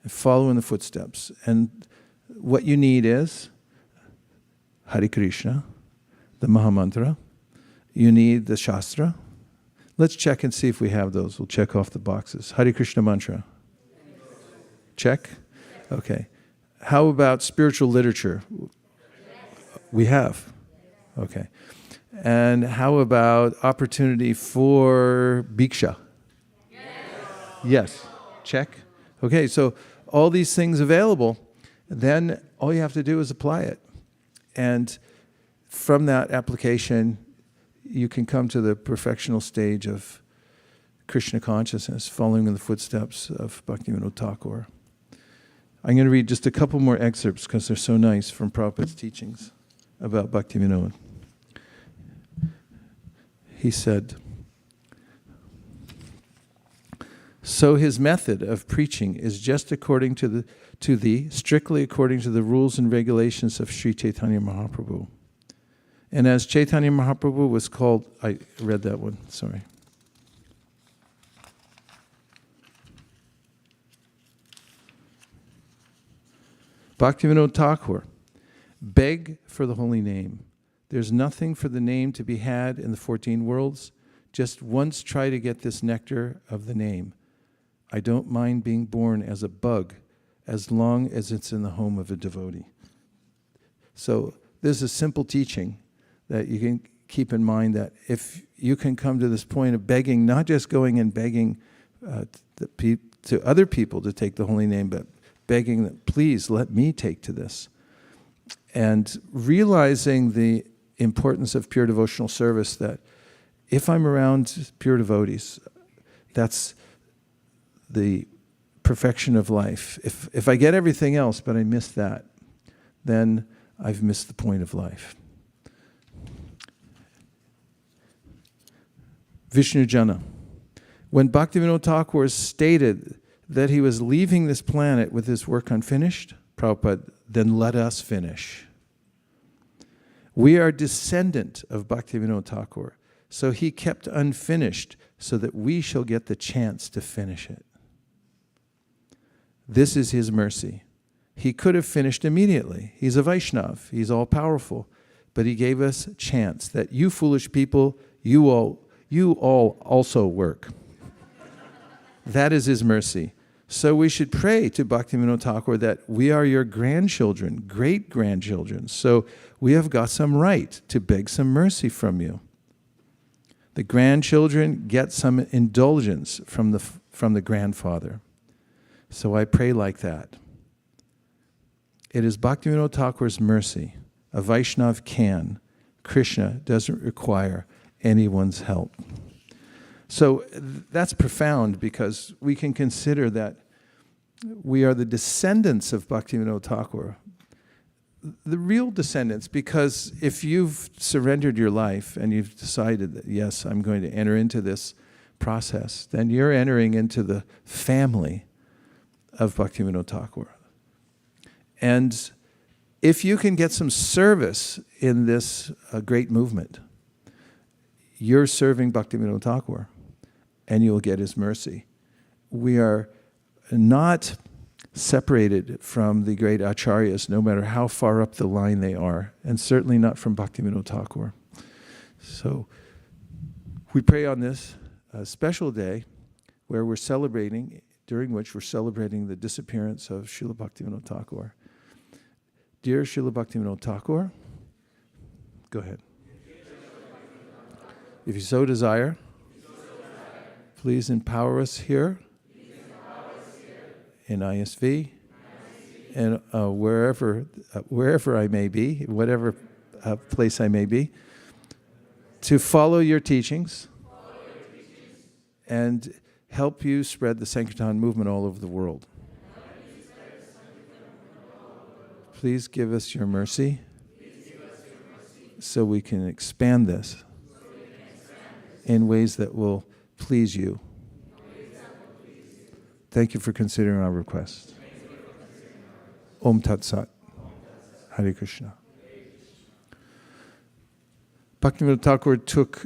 and follow in the footsteps. And what you need is Hare Krishna, the Mahamantra. You need the Shastra. Let's check and see if we have those. We'll check off the boxes. Hare Krishna mantra. Check? Okay. How about spiritual literature? We have. Okay. And how about opportunity for Bhiksha? Yes. Check. Okay, so all these things available, then all you have to do is apply it. And from that application, you can come to the perfectional stage of Krishna consciousness, following in the footsteps of Bhaktivinoda Thakur. I'm going to read just a couple more excerpts because they're so nice from Prabhupada's teachings about Bhaktivinoda. He said, so his method of preaching is just according to strictly according to the rules and regulations of Sri Chaitanya Mahaprabhu. And as Chaitanya Mahaprabhu was called, I read that one, sorry. Bhaktivinoda Thakur, beg for the holy name. There's nothing for the name to be had in the 14 worlds. Just once try to get this nectar of the name. I don't mind being born as a bug as long as it's in the home of a devotee. So there's a simple teaching that you can keep in mind, that if you can come to this point of begging, not just going and begging to other people to take the holy name, but begging that, please let me take to this. And realizing the importance of pure devotional service, that if I'm around pure devotees, that's the perfection of life. If I get everything else, but I miss that, then I've missed the point of life. Vishnu Jana. When Bhaktivinoda Thakur stated that he was leaving this planet with his work unfinished, Prabhupada, then let us finish. We are descendant of Bhaktivinoda Thakur, so he kept unfinished so that we shall get the chance to finish it. This is his mercy. He could have finished immediately. He's a Vaishnava. He's all-powerful. But he gave us a chance that you foolish people, you all also work. That is his mercy. So we should pray to Bhaktivinoda Thakur that we are your grandchildren, great-grandchildren. So we have got some right to beg some mercy from you. The grandchildren get some indulgence from the grandfather. So I pray like that. It is Bhaktivinoda Thakur's mercy. A Vaishnava can. Krishna doesn't require anyone's help. So that's profound, because we can consider that we are the descendants of Bhaktivinoda Thakur. The real descendants, because if you've surrendered your life and you've decided that, yes, I'm going to enter into this process, then you're entering into the family of Bhaktivinoda Thakur. And if you can get some service in this great movement, you're serving Bhaktivinoda Thakur, and you'll get his mercy. We are not separated from the great Acaryas, no matter how far up the line they are, and certainly not from Bhaktivinoda Thakur. So we pray on this special day where we're celebrating, during which we're celebrating the disappearance of Srila Bhaktivinoda Thakur. Dear Srila Bhaktivinoda Thakur, go ahead. If you so desire, please empower us here in ISV and wherever I may be, whatever place I may be, to follow your teachings and help you spread the Sankirtan movement all over the world. Please give us your mercy so we can expand this in ways that will please you. Thank you for considering our request. Om Tat Sat. Hare Krishna. Bhaktivinoda Thakur took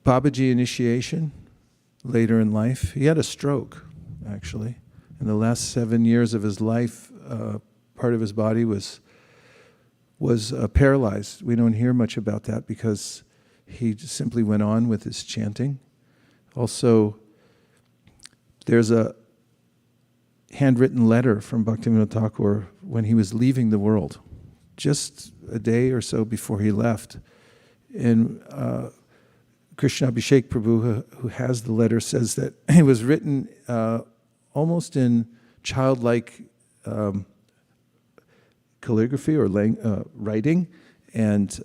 Babaji initiation later in life. He had a stroke, actually. In the last 7 years of his life, part of his body was paralyzed. We don't hear much about that because he just simply went on with his chanting. Also, there's a handwritten letter from Bhaktivinoda Thakur when he was leaving the world, just a day or so before he left. And Krishna Abhishek Prabhu, who has the letter, says that it was written almost in childlike calligraphy or writing, and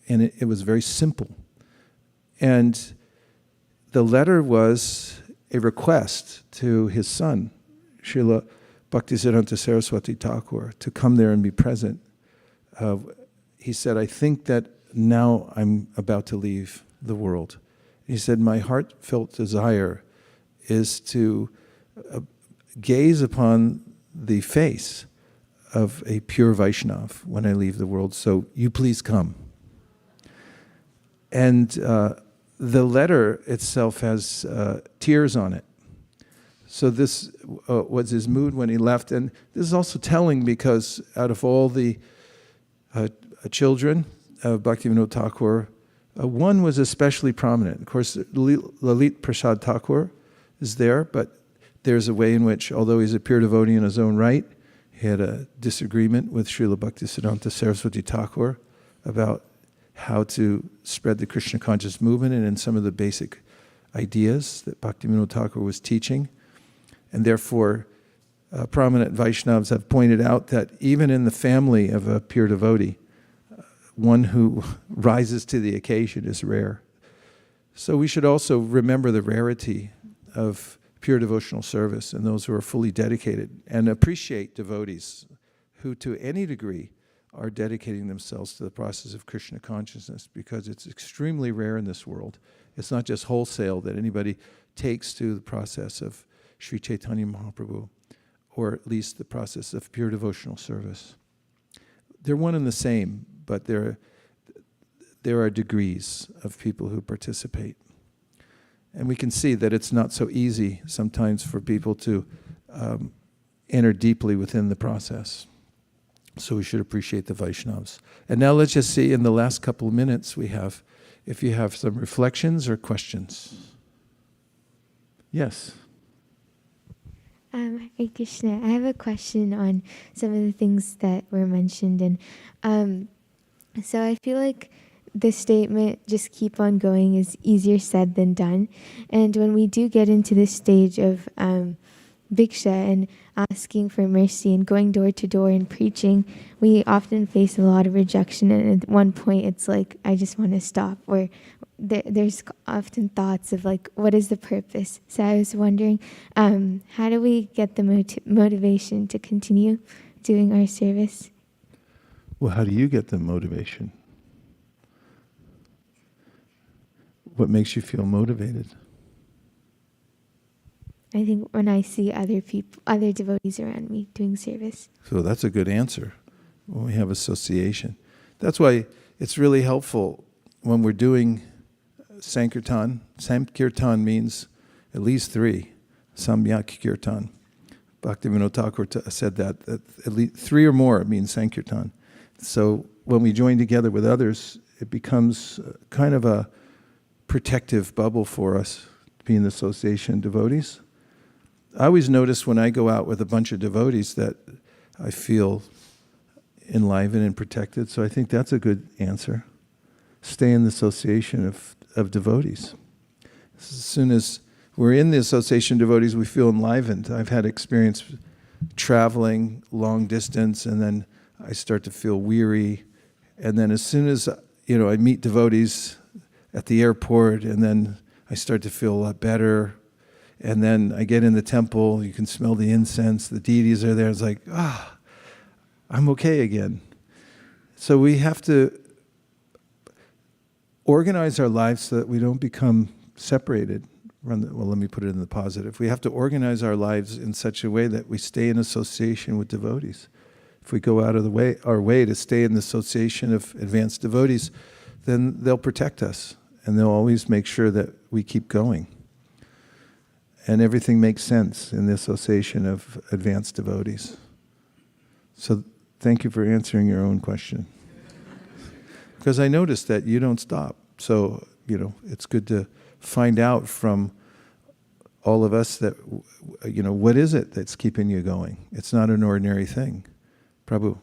it was very simple. And the letter was a request to his son, Srila Bhaktisiddhanta Saraswati Thakur, to come there and be present. He said, I think that now I'm about to leave the world. He said, my heartfelt desire is to gaze upon the face of a pure Vaishnava when I leave the world, so you please come. And the letter itself has tears on it. So this was his mood when he left. And this is also telling because out of all the children of Bhaktivinoda Thakur, one was especially prominent. Of course, Lalit Prasad Thakur is there, but there's a way in which, although he's a pure devotee in his own right, he had a disagreement with Srila Bhaktisiddhanta Saraswati Thakur about how to spread the Krishna conscious movement and in some of the basic ideas that Bhaktivinoda Thakur was teaching. And therefore, prominent Vaishnavas have pointed out that even in the family of a pure devotee, one who rises to the occasion is rare. So we should also remember the rarity of pure devotional service and those who are fully dedicated, and appreciate devotees who to any degree are dedicating themselves to the process of Krishna consciousness, because it's extremely rare in this world. It's not just wholesale that anybody takes to the process of Sri Chaitanya Mahaprabhu, or at least the process of pure devotional service. They're one and the same, but there are degrees of people who participate. And we can see that it's not so easy sometimes for people to enter deeply within the process. So we should appreciate the Vaishnavas. And now let's just see in the last couple of minutes we have, if you have some reflections or questions. Yes. Hare Krishna. I have a question on some of the things that were mentioned. And so I feel like the statement, just keep on going, is easier said than done. And when we do get into this stage of bhiksha and asking for mercy and going door to door and preaching, we often face a lot of rejection. And at one point it's like, I just want to stop. Or there's often thoughts of like, what is the purpose? So I was wondering, how do we get the motivation to continue doing our service? Well, how do you get the motivation? What makes you feel motivated? I think when I see other people, other devotees around me doing service. So that's a good answer. When we have association. That's why it's really helpful when we're doing Sankirtan. Sankirtan means at least 3. Samyak Kirtan. Bhaktivinoda Thakur said that at least 3 or more means Sankirtan. So when we join together with others, it becomes kind of a protective bubble for us, being the association devotees. I always notice when I go out with a bunch of devotees that I feel enlivened and protected. So I think that's a good answer. Stay in the association of devotees. As soon as we're in the association of devotees, we feel enlivened. I've had experience traveling long distance, and then I start to feel weary. And then as soon as I meet devotees at the airport, and then I start to feel a lot better. And then I get in the temple, you can smell the incense, the deities are there. It's like, I'm okay again. So we have to organize our lives so that we don't become separated. Well, let me put it in the positive. We have to organize our lives in such a way that we stay in association with devotees. If we go out of our way to stay in the association of advanced devotees, then they'll protect us, and they'll always make sure that we keep going. And everything makes sense in the association of advanced devotees. So thank you for answering your own question. Because I noticed that you don't stop. So, it's good to find out from all of us that, what is it that's keeping you going? It's not an ordinary thing. Prabhu.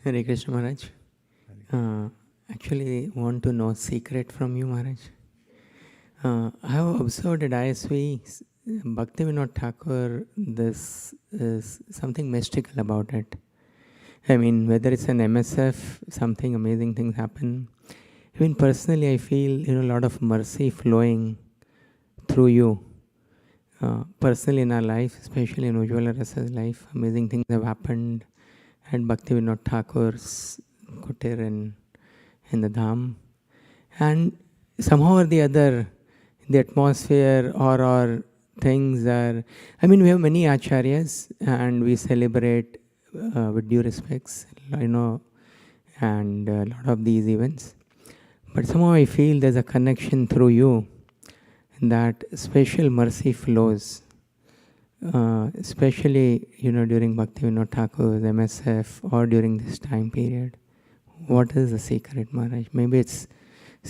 Hare Krishna Maharaj. Actually want to know secret from you, Maharaj. I have observed at ISV, Bhaktivinoda Thakura, this is something mystical about it. I mean, whether it's an MSF, something amazing things happen. Even personally, I feel a lot of mercy flowing through you. Personally in our life, especially in Ujjwala Rasa's life, amazing things have happened at Bhaktivinoda Thakura's kutir in the Dham. And somehow or the other, the atmosphere or things are... I mean, we have many acharyas and we celebrate with due respects, and a lot of these events. But somehow I feel there's a connection through you, that special mercy flows, especially, during Bhaktivinoda Thakura's MSF or during this time period. What is the secret, Maharaj? Maybe it's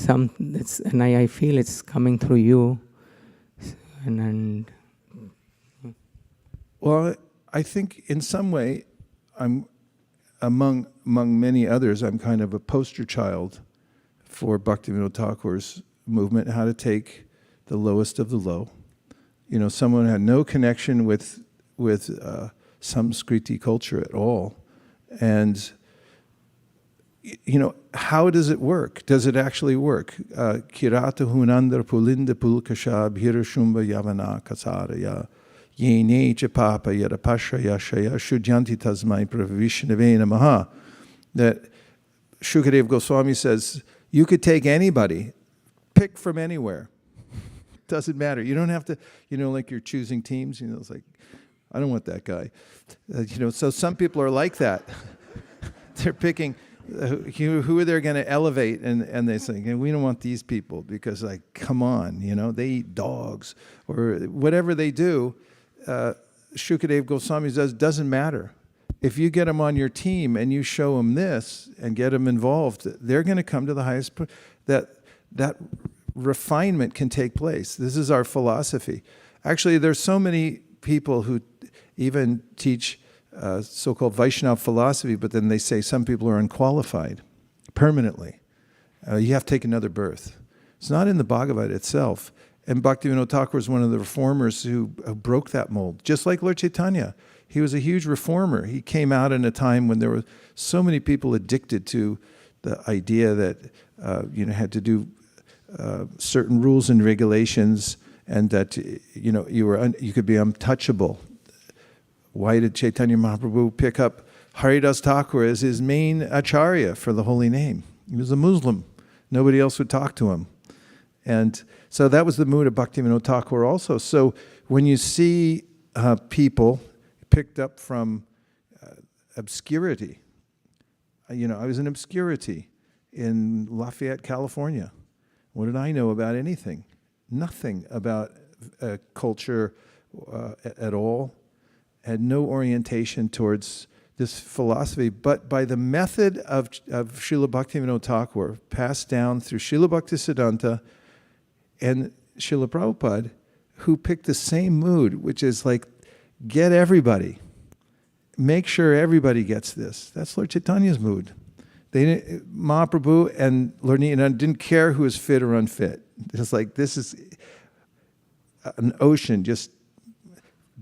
and I feel it's coming through you. Well, I think in some way, I'm among many others, I'm kind of a poster child for Bhaktivinoda Thakura's movement, how to take the lowest of the low. Someone who had no connection with Samskriti culture at all. And, how does it work? Does it actually work? Kirata hunandra pulinda pulkasha bhirashumba yavana kasaraya yene chapapa yarapasha yashaya shudyanti tasmai pravishnave namaha. That Shukadev Goswami says, you could take anybody, pick from anywhere. Doesn't matter. You don't have to, like you're choosing teams, it's like, I don't want that guy. So some people are like that. They're picking who are they going to elevate, and they say, we don't want these people because, come on, they eat dogs or whatever they do. Shukadev Goswami says, doesn't matter. If you get them on your team and you show them this and get them involved, they're going to come to the highest. That refinement can take place. This is our philosophy. Actually, there's so many people who even teach so-called Vaishnava philosophy, but then they say some people are unqualified permanently. You have to take another birth. It's not in the Bhagavad itself. And Bhaktivinoda Thakura is one of the reformers who broke that mold, just like Lord Chaitanya. He was a huge reformer. He came out in a time when there were so many people addicted to the idea that had to do certain rules and regulations, and that you could be untouchable. Why did Chaitanya Mahaprabhu pick up Haridas Thakur as his main acharya for the holy name? He was a Muslim. Nobody else would talk to him. And so that was the mood of Bhaktivinoda Thakura also. So when you see people picked up from obscurity, I was in obscurity in Lafayette, California. What did I know about anything? Nothing about culture at all. Had no orientation towards this philosophy, but by the method of Srila Bhaktivinoda Thakura, passed down through Srila Bhaktisiddhanta, and Srila Prabhupada, who picked the same mood, which is like, get everybody. Make sure everybody gets this. That's Lord Chaitanya's mood. Mahaprabhu and Lord Nityananda didn't care who was fit or unfit. It's like, this is an ocean, just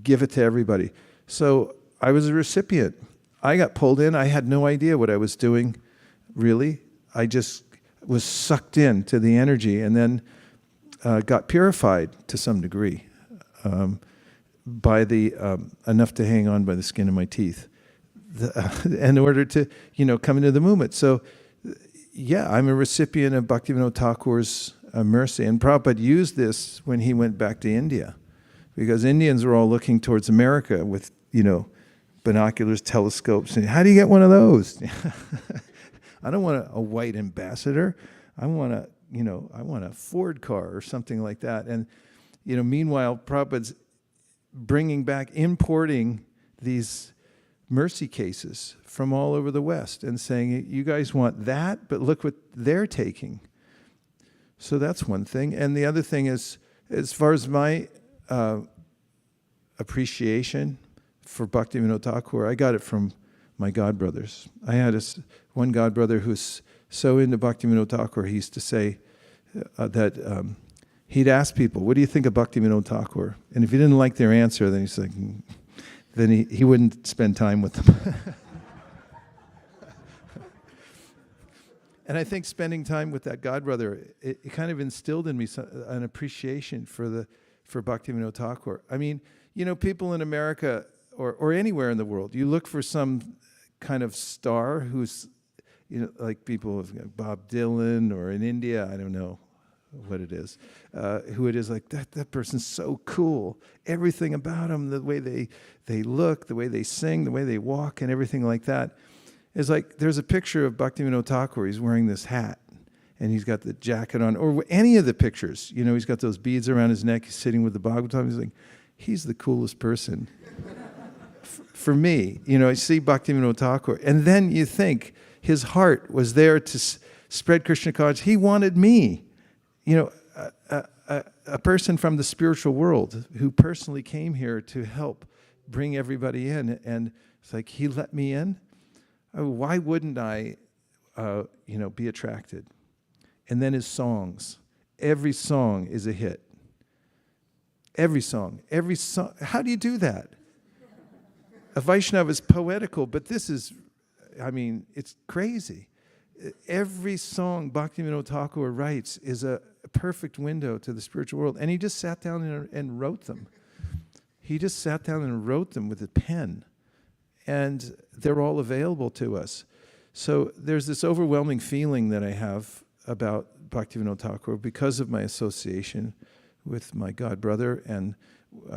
give it to everybody. So I was a recipient. I got pulled in. I had no idea what I was doing, really. I just was sucked into the energy and then got purified to some degree by the enough to hang on by the skin of my teeth in order to, come into the movement. So, yeah, I'm a recipient of Bhaktivinoda Thakur's mercy. And Prabhupada used this when he went back to India, because Indians were all looking towards America with, binoculars, telescopes. And how do you get one of those? I don't want a white ambassador. I want a Ford car or something like that. And, meanwhile, Prabhupada's importing these mercy cases from all over the West and saying, you guys want that, but look what they're taking. So that's one thing. And the other thing is, as far as my appreciation for Bhaktivinoda Thakur, I got it from my godbrothers. I had one godbrother who's so into Bhaktivinoda Thakur, he used to say that he'd ask people, what do you think of Bhaktivinoda Thakur? And if he didn't like their answer, then he's like, then he wouldn't spend time with them. And I think spending time with that godbrother, it kind of instilled in me an appreciation for Bhaktivinoda Thakur. I mean, people in America or anywhere in the world, you look for some kind of star who's, like people of Bob Dylan, or in India, I don't know what it is, who it is, like that person's so cool. Everything about them, the way they look, the way they sing, the way they walk, and everything like that. It's like there's a picture of Bhaktivinoda Thakur. He's wearing this hat, and he's got the jacket on, or any of the pictures. He's got those beads around his neck. He's sitting with the Bhagavatam. He's like, he's the coolest person. For me, I see Bhaktivinoda Thakur, and then you think his heart was there to spread Krishna consciousness. He wanted me, a person from the spiritual world who personally came here to help bring everybody in, and it's like he let me in. Why wouldn't I, be attracted? And then his songs. Every song is a hit. Every song. How do you do that? A Vaishnava is poetical, but this is, it's crazy. Every song Bhaktivinoda Thakur writes is a perfect window to the spiritual world. And he just sat down and wrote them. He just sat down and wrote them with a pen. And they're all available to us. So there's this overwhelming feeling that I have about Bhaktivinoda Thakur because of my association with my godbrother and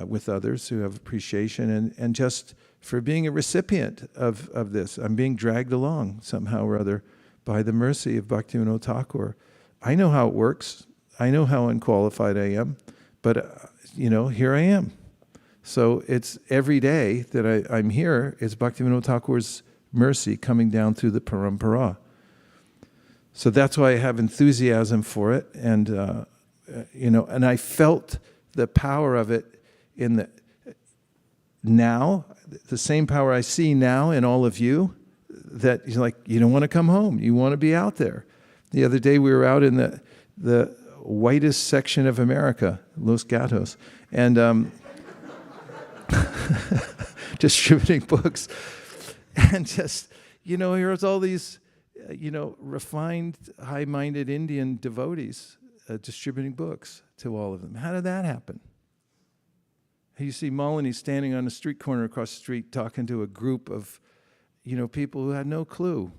with others who have appreciation, and just for being a recipient of this. I'm being dragged along somehow or other by the mercy of Bhaktivinoda Thakur. I know how it works. I know how unqualified I am, but here I am. So it's every day that I'm here, it's Bhaktivinoda Thakur's mercy coming down through the parampara. So that's why I have enthusiasm for it, and and I felt the power of it in the same power I see now in all of you, that you're like, you don't want to come home, you want to be out there. The other day we were out in the whitest section of America, Los Gatos, and distributing books, and just, here's all these, refined, high-minded Indian devotees distributing books to all of them. How did that happen? You see Malini standing on a street corner across the street talking to a group of, people who had no clue.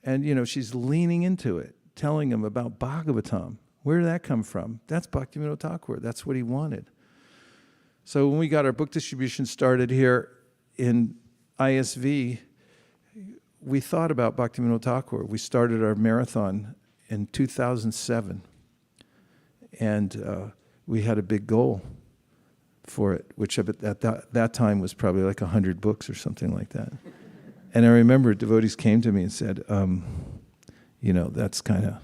And, she's leaning into it, telling them about Bhagavatam. Where did that come from? That's Bhaktivinoda Thakur. That's what he wanted. So when we got our book distribution started here in ISV, we thought about Bhaktivinoda Thakur. We started our marathon in 2007. And we had a big goal for it, which at that time was probably like 100 books or something like that. And I remember devotees came to me and said, that's kind of,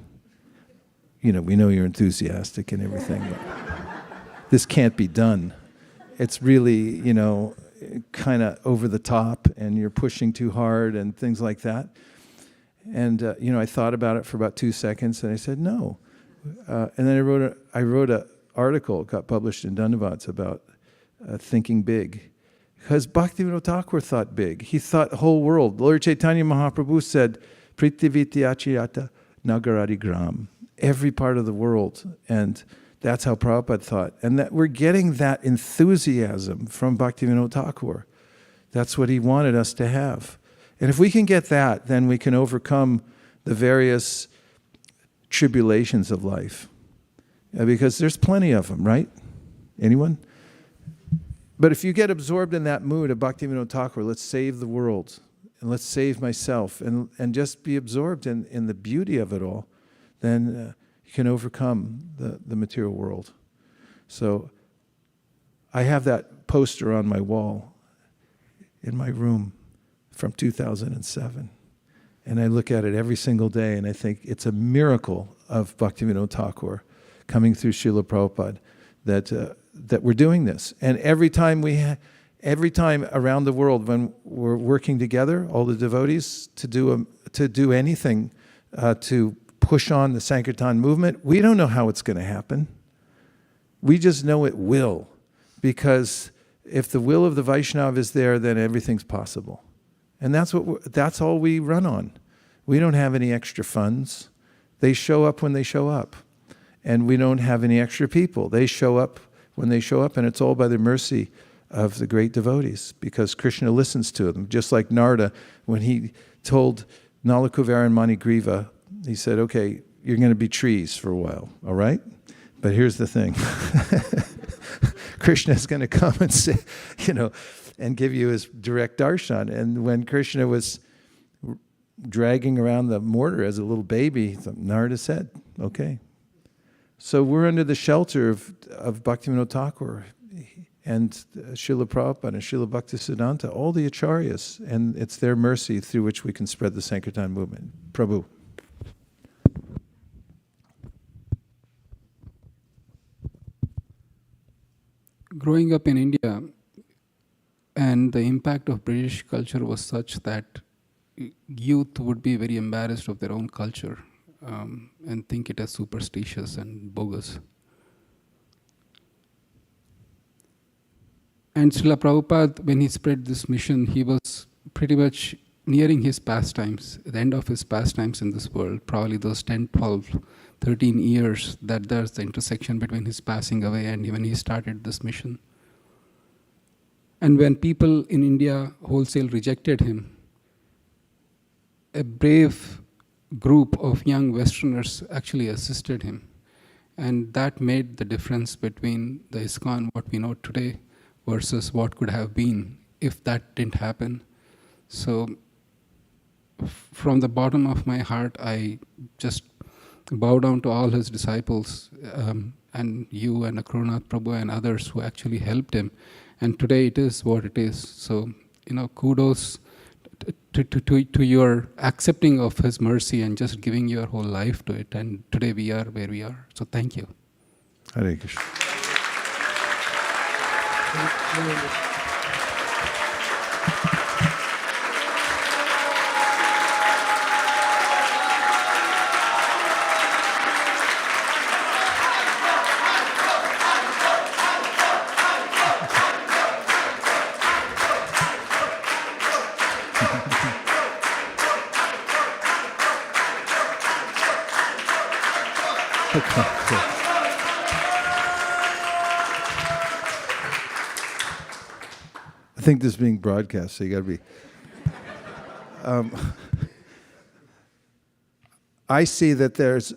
we know you're enthusiastic and everything, but this can't be done. It's really, kind of over the top, and you're pushing too hard and things like that. And, I thought about it for about 2 seconds, and I said, no. And then I wrote an article, got published in Dandavats about thinking big. Because Bhaktivinoda Thakur thought big. He thought the whole world. Lord Chaitanya Mahaprabhu said, Pritiviti Achiyata Nagaradi Gram. Every part of the world. And that's how Prabhupada thought. And that we're getting that enthusiasm from Bhaktivinoda Thakur. That's what he wanted us to have. And if we can get that, then we can overcome the various tribulations of life. Because there's plenty of them, right? Anyone? But if you get absorbed in that mood of Bhaktivinoda Thakur, let's save the world, and let's save myself, and just be absorbed in the beauty of it all, then you can overcome the material world. So I have that poster on my wall in my room from 2007. And I look at it every single day, and I think it's a miracle of Bhaktivinoda Thakur coming through Srila Prabhupada that we're doing this. And every time around the world when we're working together, all the devotees, to do anything to push on the Sankirtan movement, we don't know how it's going to happen. We just know it will, because if the will of the Vaishnava is there, then everything's possible. And that's all we run on. We don't have any extra funds. They show up when they show up. And we don't have any extra people. They show up when they show up, and it's all by the mercy of the great devotees, because Krishna listens to them. Just like Narada, when he told Nalakuvara and Manigriva, he said, okay, you're going to be trees for a while, all right? But here's the thing. Krishna is going to come and say, and give you his direct darshan. And when Krishna was dragging around the mortar as a little baby, Narada said, okay. So we're under the shelter of Bhaktivinoda Thakur and Srila Prabhupada and Srila Bhaktisiddhanta, all the Acaryas, and it's their mercy through which we can spread the Sankirtan movement. Prabhu. Growing up in India, and the impact of British culture was such that youth would be very embarrassed of their own culture and think it as superstitious and bogus. And Srila Prabhupada, when he spread this mission, he was pretty much nearing his pastimes, the end of his pastimes in this world, probably those 10, 12, 13 years, that there's the intersection between his passing away and when he started this mission. And when people in India wholesale rejected him, a brave group of young Westerners actually assisted him. And that made the difference between the ISKCON, what we know today, versus what could have been if that didn't happen. So from the bottom of my heart, I just bow down to all his disciples, and you and Akrurnath Prabhu and others who actually helped him. And today it is what it is. So, kudos to your accepting of his mercy and just giving your whole life to it. And today we are where we are. So thank you. Hare Krishna. I think this is being broadcast, so you got to be. I see that there's,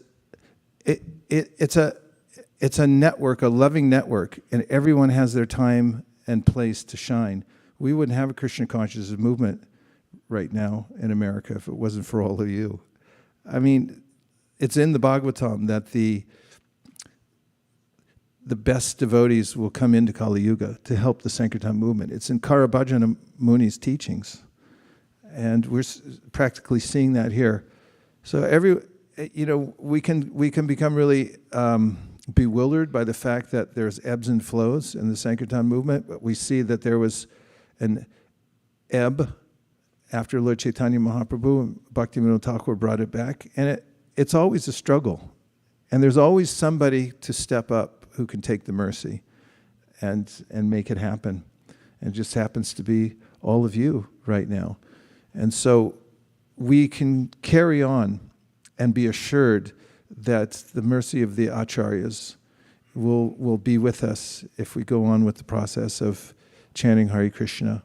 it's a network, a loving network, and everyone has their time and place to shine. We wouldn't have a Krishna consciousness movement right now in America if it wasn't for all of you. I mean, it's in the Bhagavatam that the best devotees will come into Kali Yuga to help the Sankirtan movement. It's in Karabhajana Muni's teachings. And we're practically seeing that here. So we can become really bewildered by the fact that there's ebbs and flows in the Sankirtan movement, but we see that there was an ebb after Lord Chaitanya Mahaprabhu, and Bhaktivinoda Thakur brought it back, and it's always a struggle. And there's always somebody to step up who can take the mercy and make it happen. And it just happens to be all of you right now. And so we can carry on and be assured that the mercy of the Acharyas will be with us if we go on with the process of chanting Hare Krishna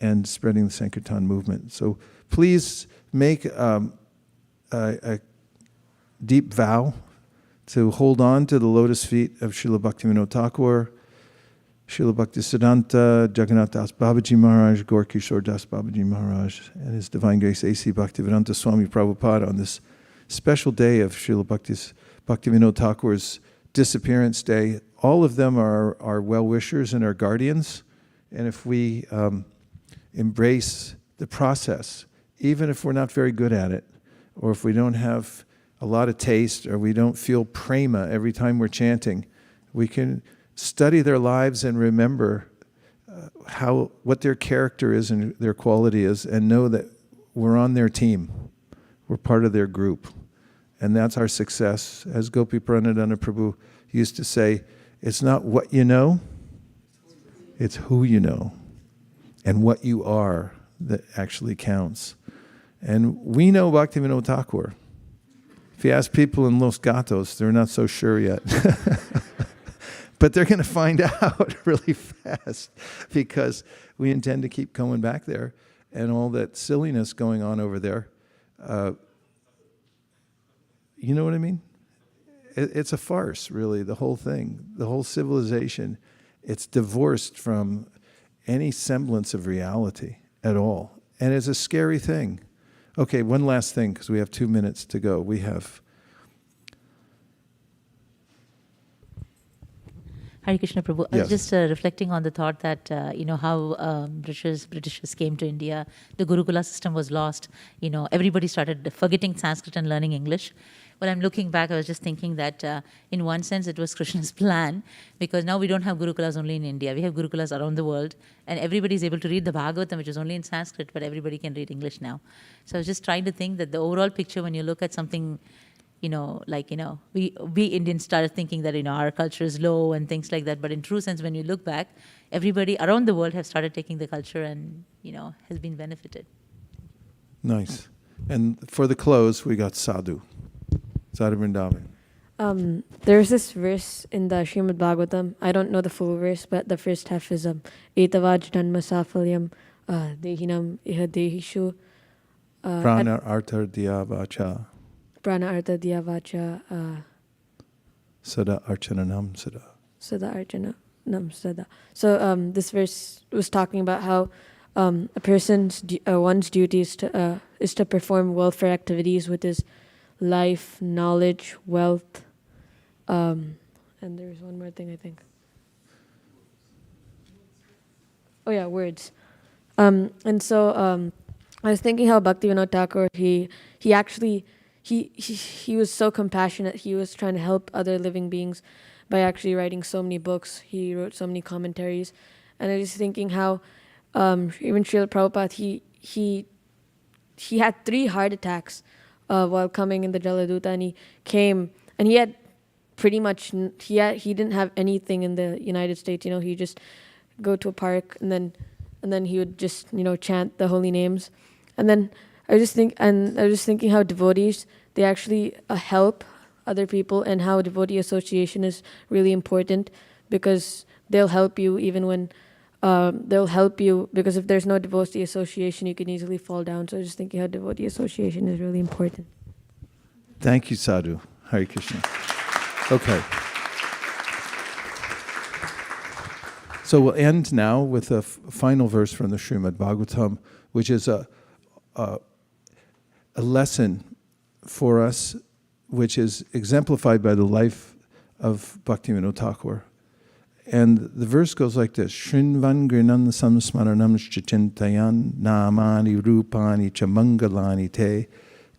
and spreading the Sankirtan movement. So please make a deep vow to hold on to the lotus feet of Srila Bhaktivinoda Thakur, Srila Bhaktisiddhanta Jagannath Das Babaji Maharaj, Gaur Kishore Das Babaji Maharaj, and His Divine Grace A.C. Bhaktivedanta Swami Prabhupada on this special day of Srila Bhaktivinoda Thakur's Disappearance Day. All of them are well-wishers and our guardians, and if we embrace the process, even if we're not very good at it, or if we don't have a lot of taste, or we don't feel prema every time we're chanting, we can study their lives and remember what their character is and their quality is, and know that we're on their team. We're part of their group. And that's our success. As Gopi Pranadana Prabhu used to say, it's not what you know, it's who you know and what you are that actually counts. And we know Bhaktivinoda Thakur. If you ask people in Los Gatos, they're not so sure yet. But they're going to find out really fast, because we intend to keep going back there, and all that silliness going on over there. You know what I mean? It's a farce, really, the whole thing. The whole civilization, it's divorced from any semblance of reality at all. And it's a scary thing. Okay, one last thing, because we have 2 minutes to go. We have... Hare Krishna Prabhu. I Yes. was just reflecting on the thought that, how Britishers came to India. The Gurukula system was lost. Everybody started forgetting Sanskrit and learning English. When I'm looking back, I was just thinking that in one sense it was Krishna's plan, because now we don't have Gurukulas only in India. We have Gurukulas around the world, and everybody is able to read the Bhagavatam, which is only in Sanskrit, but everybody can read English now. So I was just trying to think that the overall picture, when you look at something, we Indians started thinking that, our culture is low and things like that. But in true sense, when you look back, everybody around the world have started taking the culture and, has been benefited. Nice. And for the close, we got Sadhu. Sadhu Vrindavan. There's this verse in the Srimad Bhagavatam. I don't know the full verse, but the first half is Etavaj Dhanma Safalyam Dehinam Iha Dehishu Prana Arthar Diya Vacha Prana Artha Diya Vacha Sada Archananam Sada. Sada Archananam Sada. So this verse was talking about how a person's one's duty is to perform welfare activities with his life, knowledge, wealth, and there's one more thing, I think. Oh yeah, words. And so I was thinking how Bhaktivinoda Thakur, he was so compassionate. He was trying to help other living beings by actually writing so many books. He wrote so many commentaries, and I was thinking how even Srila Prabhupada, he had 3 heart attacks while coming in the Jaladuta, and he came, and he had pretty much, he didn't have anything in the United States. He just go to a park, and then he would just chant the holy names, and then I was just thinking how devotees, they actually help other people, and how devotee association is really important, because they'll help you even when because if there's no devotee association, you can easily fall down. So I was just thinking how devotee association is really important. Thank you, Sadhu. Hare Krishna. Okay. So we'll end now with a final verse from the Srimad Bhagavatam, which is a lesson for us, which is exemplified by the life of Bhaktivinoda Thakur. And the verse goes like this: Shrinvan grinan samsmaranam chintayan namani rupani chamangalani te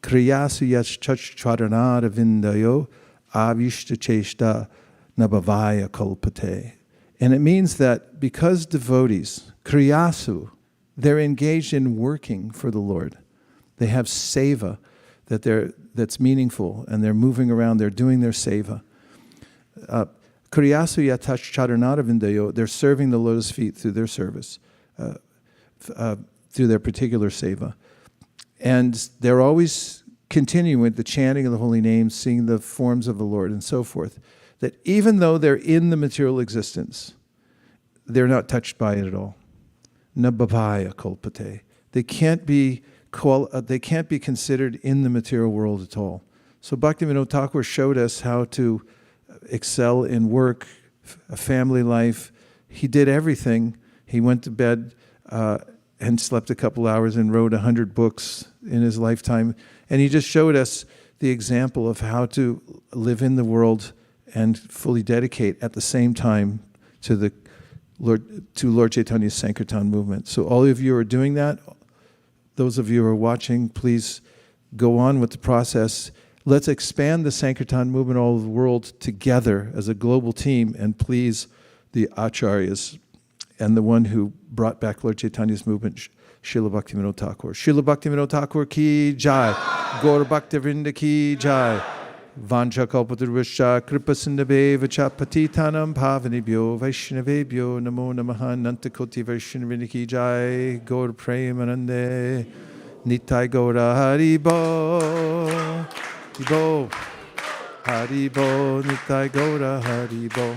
kriyasu yachcharanara vindayo avishta cheshta nabhavaya kalpate. And it means that because devotees, kriyasu, they're engaged in working for the Lord. They have seva that's meaningful, and they're moving around, they're doing their seva. Kriyasu yatash charanaravindayo, they're serving the lotus feet through their service, through their particular seva. And they're always continuing with the chanting of the holy names, seeing the forms of the Lord, and so forth. That even though they're in the material existence, they're not touched by it at all. Nabhavaya kalpate. They can't be considered in the material world at all. So Bhaktivinoda Thakur showed us how to excel in work, a family life. He did everything. He went to bed and slept a couple hours and wrote 100 books in his lifetime. And he just showed us the example of how to live in the world and fully dedicate at the same time to Lord Chaitanya's Sankirtan movement. So all of you are doing that. Those of you who are watching, please go on with the process. Let's expand the Sankirtan movement all over the world together as a global team, and please the Acaryas and the one who brought back Lord Chaitanya's movement, Srila Bhaktivinoda Thakur. Srila Bhaktivinoda Thakur ki jai. Gaur Bhaktivinoda ki jai. Vancha kalpatarvascha kripa sindhave vacha patitanam pavanibhyo vaishnavebhyo namo namaha nantakoti vaishnavini ki jai. Gaur premanande nitai gaura haribo. Haribo, Haribo, Nitai Gaura Haribo.